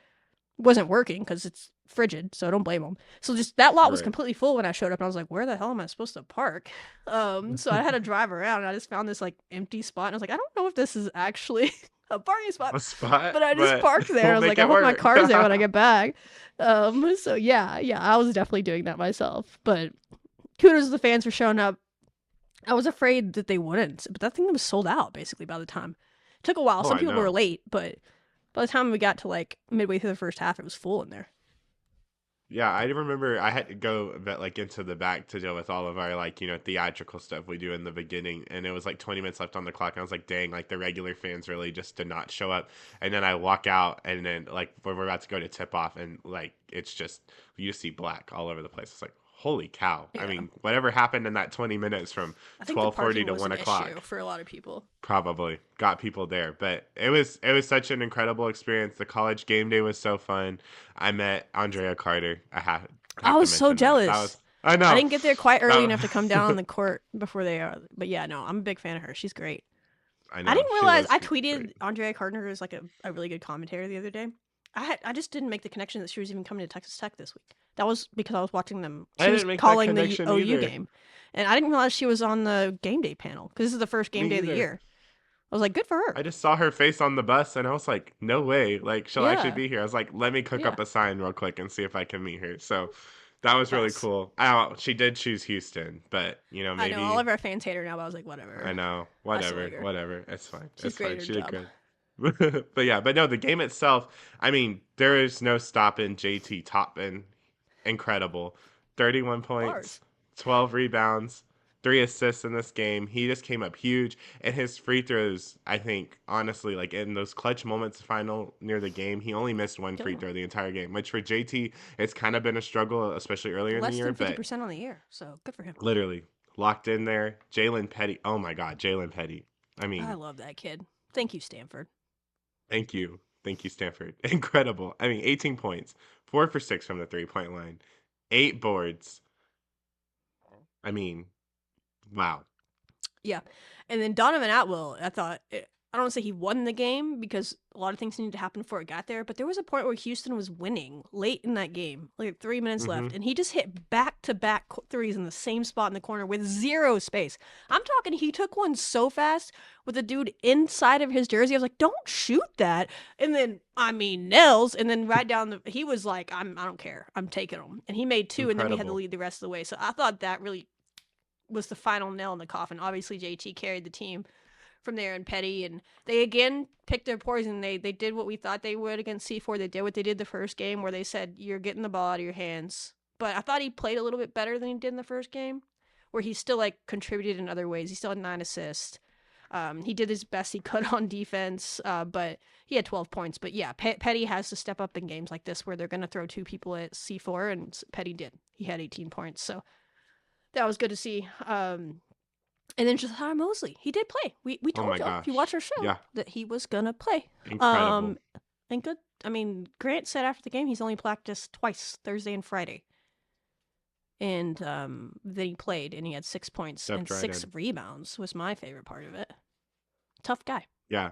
wasn't working because it's frigid, so I don't blame them. So just that lot was Right. completely full when I showed up, and I was like, where the hell am I supposed to park? So I had to drive around, and I just found this like empty spot, and I was like, I don't know if this is actually a parking spot. A spot, But I just parked there. we'll I was make like, I it hope my work. car's there when I get back. So yeah, I was definitely doing that myself. But kudos to the fans for showing up. I was afraid that they wouldn't, but that thing was sold out basically by the time. It took a while. Oh, Some I people were know. late, but by the time we got to like midway through the first half, it was full in there. Yeah, I remember I had to go like into the back to deal with all of our like, theatrical stuff we do in the beginning, and it was like 20 minutes left on the clock, and I was like, dang, like the regular fans really just did not show up. And then I walk out, and then like we're about to go to tip off, and like it's just you just see black all over the place. It's like, holy cow. Yeah. I mean, whatever happened in that 20 minutes from I think the 12:40 parking to was 1 an o'clock issue for a lot of people. probably got people there, but it was such an incredible experience. The college game day was so fun. I met Andrea Carter. I was so jealous. I know. I didn't get there quite early That- enough to come down on the court before they are. But yeah, no, I'm a big fan of her. She's great. I know. I didn't she realize was I tweeted great. Andrea Gardner as like a really good commentator the other day. I just didn't make the connection that she was even coming to Texas Tech this week. That was because I was watching them. I She was didn't make that calling the connection OU either. game, and I didn't realize she was on the game day panel because this is the first game Me day of either. the year. I was like, good for her. I just saw her face on the bus, and I was like, no way. Like, she'll actually Yeah. be here. I was like, let me cook Yeah. up a sign real quick and see if I can meet her. So that was really Yes. cool. She did choose Houston, but, maybe. I know all of our fans hate her now, but I was like, whatever. I know. I still Whatever. like her. Whatever. It's fine. She's It's great fine. at her She did job. good. But no, the game itself, I mean, there is no stopping JT Toppin. Incredible. 31 points, Bars. 12 rebounds, 3 assists in this game. He just came up huge. And his free throws, I think, honestly, like in those clutch moments final near the game, he only missed one free Yeah. throw the entire game, which for JT, it's kind of been a struggle, especially earlier in Less the year. than But 50% on the year, so good for him. literally locked in there. Jalen Petty. Oh my God, Jalen Petty. I mean, I love that kid. Thank you, Stanford. thank you. Thank you, Stanford. Incredible. I mean, 18 points, 4 for 6 from the 3-point line, 8 boards. I mean, wow. Yeah. And then Donovan Atwell, I don't want to say he won the game because a lot of things needed to happen before it got there, but there was a point where Houston was winning late in that game, like 3 minutes left, and he just hit back-to-back threes in the same spot in the corner with zero space. I'm talking, he took one so fast with a dude inside of his jersey. I was like, don't shoot that. And then, nails. And then right down he was like, I don't care. I'm taking them. And he made 2, and then we had to Incredible. lead the rest of the way. So I thought that really was the final nail in the coffin. Obviously, JT carried the team from there, and Petty, and they again picked their poison. They did what we thought they would against C4. They did what they did the first game, where they said, you're getting the ball out of your hands. But I thought he played a little bit better than he did in the first game, where he still like contributed in other ways. He still had 9 assists. He did his best he could on defense, but he had 12 points. But yeah, Petty has to step up in games like this where they're going to throw 2 people at C4, and Petty did. He had 18 points, so that was good to see. And then Josiah Moseley, he did play. We Oh my told y'all, if you gosh. watch our show, Yeah. that he was gonna play. Incredible. And good. Grant said after the game he's only practiced twice, Thursday and Friday. And then he played, and he had 6 points Stepped and right 6 in. rebounds. Was my favorite part of it. Tough guy. Yeah.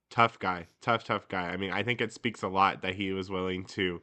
Tough guy. Tough guy. I mean, I think it speaks a lot that he was willing to,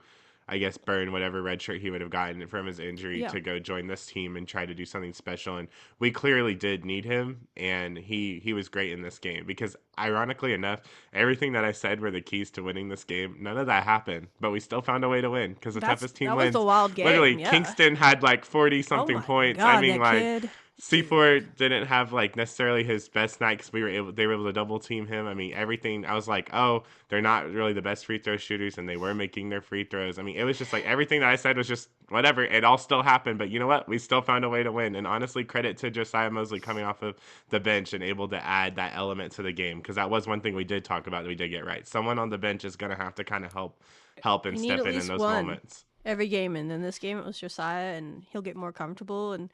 I guess, burn whatever red shirt he would have gotten from his injury Yeah. to go join this team and try to do something special. And we clearly did need him, and he was great in this game because, ironically enough, everything that I said were the keys to winning this game, none of that happened, but we still found a way to win because the toughest team that wins. was the wild game. Literally, yeah. Kingston had like 40-something oh my points. God, I mean, that like, kid. C4 didn't have like necessarily his best night because they were able to double team him. I mean, everything. I was like, oh, they're not really the best free throw shooters, and they were making their free throws. I mean, it was just like everything that I said was just whatever. It all still happened, but you know what? We still found a way to win. And honestly, credit to Josiah Moseley coming off of the bench and able to add that element to the game, because that was one thing we did talk about that we did get right. Someone on the bench is gonna have to kind of help and step in those moments. Every game, and then this game it was Josiah, and he'll get more comfortable. And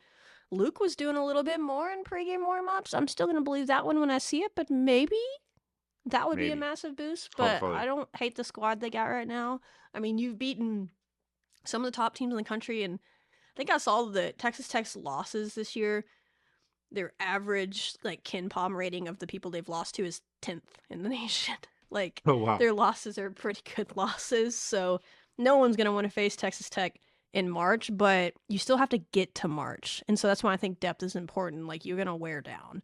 Luke was doing a little bit more in pregame warm-ups. I'm still going to believe that one when I see it, but maybe that would be a massive boost. But hopefully. I don't hate the squad they got right now. I mean, you've beaten some of the top teams in the country, and I think I saw the Texas Tech's losses this year. Their average, like, Ken Palm rating of the people they've lost to is 10th in the nation. Like, oh, wow. Their losses are pretty good losses, so no one's going to want to face Texas Tech in March, but you still have to get to March. And so that's why I think depth is important. Like, you're going to wear down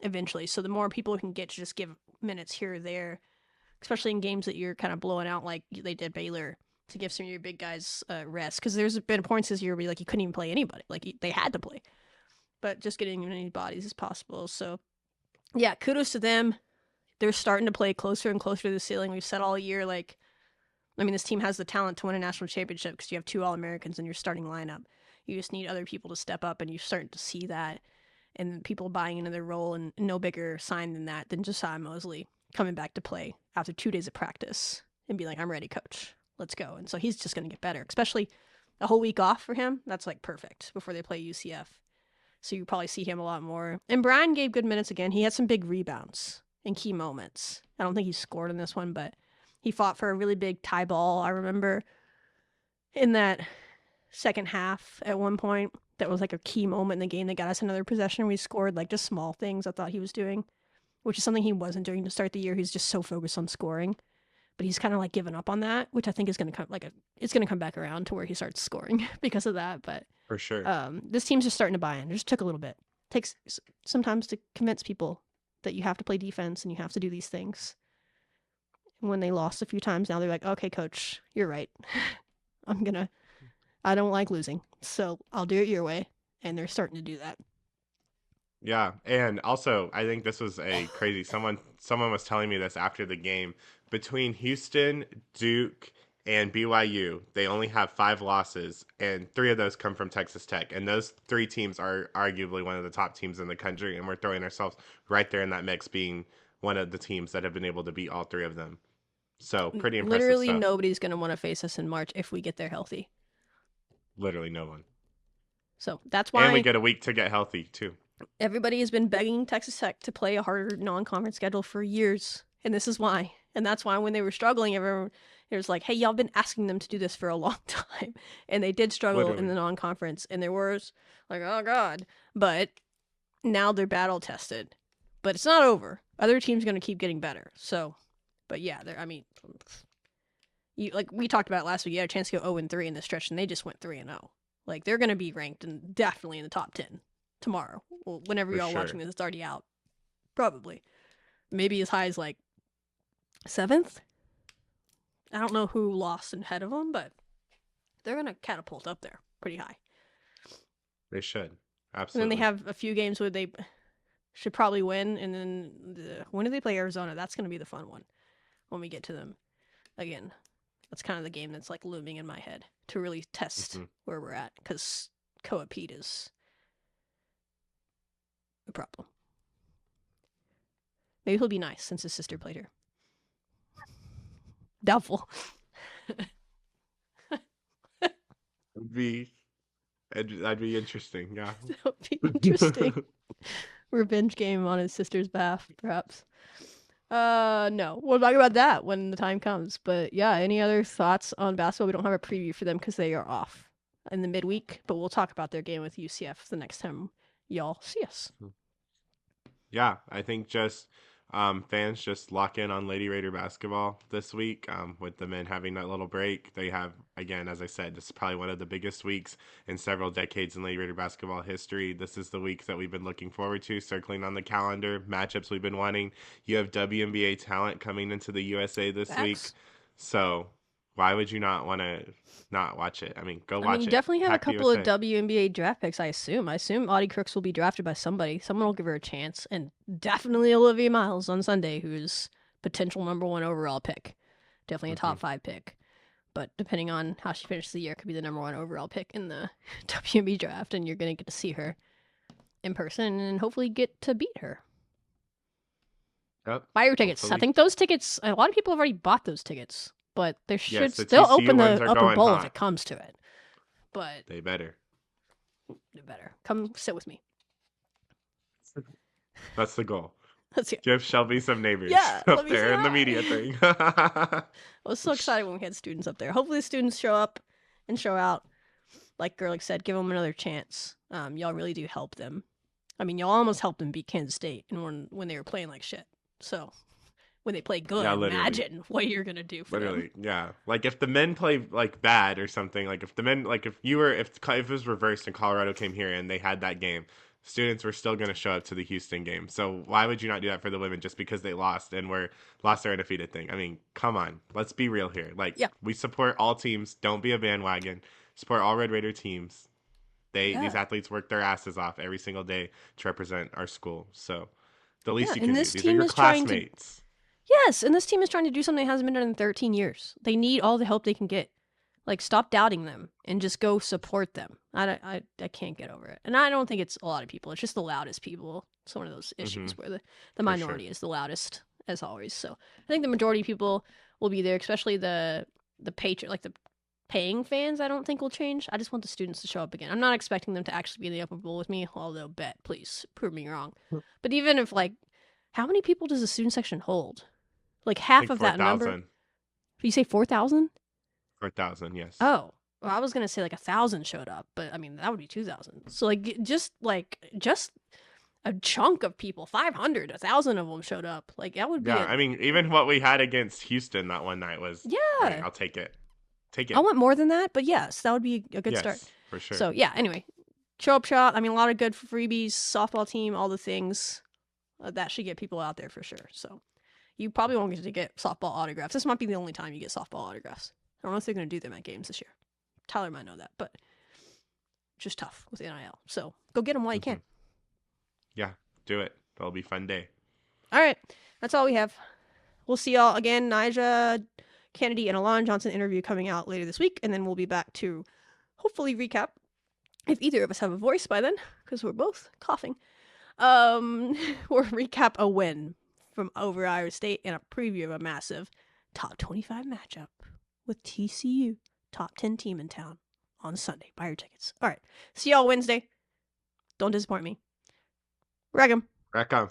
eventually. So the more people can get to just give minutes here or there, especially in games that you're kind of blowing out like they did Baylor, to give some of your big guys rest. Because there's been points this year where like you couldn't even play anybody. Like, they had to play. But just getting as many bodies as possible. So, yeah, kudos to them. They're starting to play closer and closer to the ceiling. We've said all year, like, I mean, this team has the talent to win a national championship because you have 2 All-Americans in your starting lineup. You just need other people to step up, and you're starting to see that, and people buying into their role, and no bigger sign than that than Josiah Moseley coming back to play after 2 days of practice and be like, I'm ready, coach. Let's go. And so he's just going to get better, especially a whole week off for him. That's, like, perfect before they play UCF. So you probably see him a lot more. And Brian gave good minutes again. He had some big rebounds in key moments. I don't think he scored in this one, but he fought for a really big tie ball. I remember in that second half at one point, that was like a key moment in the game that got us another possession. We scored like just small things I thought he was doing, which is something he wasn't doing to start the year. He's just so focused on scoring, but he's kind of like given up on that, which I think is going to come it's going to come back around to where he starts scoring because of that. But for sure, this team's just starting to buy in. It just took a little bit. It takes sometimes to convince people that you have to play defense and you have to do these things. When they lost a few times now, they're like, okay, coach, you're right. I don't like losing, so I'll do it your way. And they're starting to do that. Yeah, and also, I think this was a crazy, someone was telling me this after the game. Between Houston, Duke, and BYU, they only have 5 losses, and 3 of those come from Texas Tech. And those 3 teams are arguably one of the top teams in the country, and we're throwing ourselves right there in that mix, being one of the teams that have been able to beat all 3 of them. So pretty impressive. Literally stuff. Nobody's going to want to face us in March if we get there healthy. Literally no one. So that's why. And we get a week to get healthy too. Everybody has been begging Texas Tech to play a harder non-conference schedule for years. And this is why. And that's why when they were struggling, everyone it was like, hey, y'all been asking them to do this for a long time. And they did struggle in the non-conference. And there was like, oh God. But now they're battle tested. But it's not over. Other teams are going to keep getting better. So. But yeah, like we talked about last week, you had a chance to go 0-3 in the stretch, and they just went 3-0. Like, they're going to be ranked and definitely in the top 10 tomorrow. Well, whenever y'all watching this, it's already out. Probably. Maybe as high as, like, 7th? I don't know who lost ahead of them, but they're going to catapult up there pretty high. They should. Absolutely. And then they have a few games where they should probably win, and then when do they play Arizona? That's going to be the fun one. When we get to them again. That's kind of the game that's like looming in my head to really test where we're at, because Koa Pete is a problem. Maybe he'll be nice since his sister played her. Doubtful. That'd be interesting, yeah. That would be interesting. Revenge game on his sister's behalf, perhaps. No, we'll talk about that when the time comes. But yeah, any other thoughts on basketball? We don't have a preview for them because they are off in the midweek, but we'll talk about their game with UCF the next time y'all see us. Yeah, I think just fans just lock in on Lady Raider basketball this week with the men having that little break. They have, again, as I said, this is probably one of the biggest weeks in several decades in Lady Raider basketball history. This is the week that we've been looking forward to, circling on the calendar, matchups we've been wanting. You have WNBA talent coming into the USA this week. So why would you not want to not watch it? I mean, go watch it. You definitely have a couple USA. of WNBA draft picks, I assume. I assume Audie Crooks will be drafted by somebody. Someone will give her a chance. And definitely Olivia Miles on Sunday, who's potential number 1 overall pick. Definitely a top 5 pick. But depending on how she finishes the year, could be the number 1 overall pick in the WNBA draft. And you're going to get to see her in person and hopefully get to beat her. Yep. Buy your tickets. Hopefully. I think those tickets, a lot of people have already bought those tickets. But they should Yes, the still TCU open ones the are upper going bowl hot. if it comes to it. But They better. Come sit with me. That's the goal. Let's hear. Give Shelby some neighbors Let up me there say in the hi. media thing. I was so excited when we had students up there. Hopefully the students show up and show out. Like Gerlich said, give them another chance. Y'all really do help them. I mean, y'all almost helped them beat Kansas State when they were playing like shit. So when they play good, imagine what you're gonna do for them. Yeah. Like if the men play like bad or something, like if the men, like if it was reversed and Colorado came here and they had that game, students were still going to show up to the Houston game. So why would you not do that for the women just because they lost and lost their undefeated thing? I mean, come on, let's be real here. Like we support all teams. Don't be a bandwagon. Support all Red Raider teams. These athletes work their asses off every single day to represent our school. So the least you can do. These are your classmates. Yes, and this team is trying to do something that hasn't been done in 13 years. They need all the help they can get. Like, stop doubting them and just go support them. I can't get over it. And I don't think it's a lot of people. It's just the loudest people. It's one of those issues where the minority is the loudest, as always. So I think the majority of people will be there, especially the paying fans. I don't think will change. I just want the students to show up again. I'm not expecting them to actually be in the upper bowl with me, although please prove me wrong. But even if, how many people does the student section hold? Like half of 4, that number. Did you say 4,000? 4,000, yes. Oh, well, I was gonna say 1,000 showed up, but I mean that would be 2,000. So just a chunk of people, 500, 1,000 of them showed up. That would be. Yeah, I mean even what we had against Houston that one night was. Yeah, I'll take it. I want more than that, but yes, that would be a good start. For sure. So yeah, anyway, show up shot. I mean, a lot of good freebies, softball team, all the things that should get people out there for sure. So. You probably won't get to get softball autographs. This might be the only time you get softball autographs. I don't know if they're going to do them at games this year. Tyler might know that, but just tough with NIL. So go get them while you can. Yeah, do it. That'll be a fun day. All right. That's all we have. We'll see y'all again. Nyjah Kennedy and Alon Johnson interview coming out later this week, and then we'll be back to hopefully recap, if either of us have a voice by then, because we're both coughing. We'll recap a win from over Iowa State and a preview of a massive top 25 matchup with TCU, top 10 team in town on Sunday. Buy your tickets. All right. See y'all Wednesday. Don't disappoint me. Rag 'em. Rack on.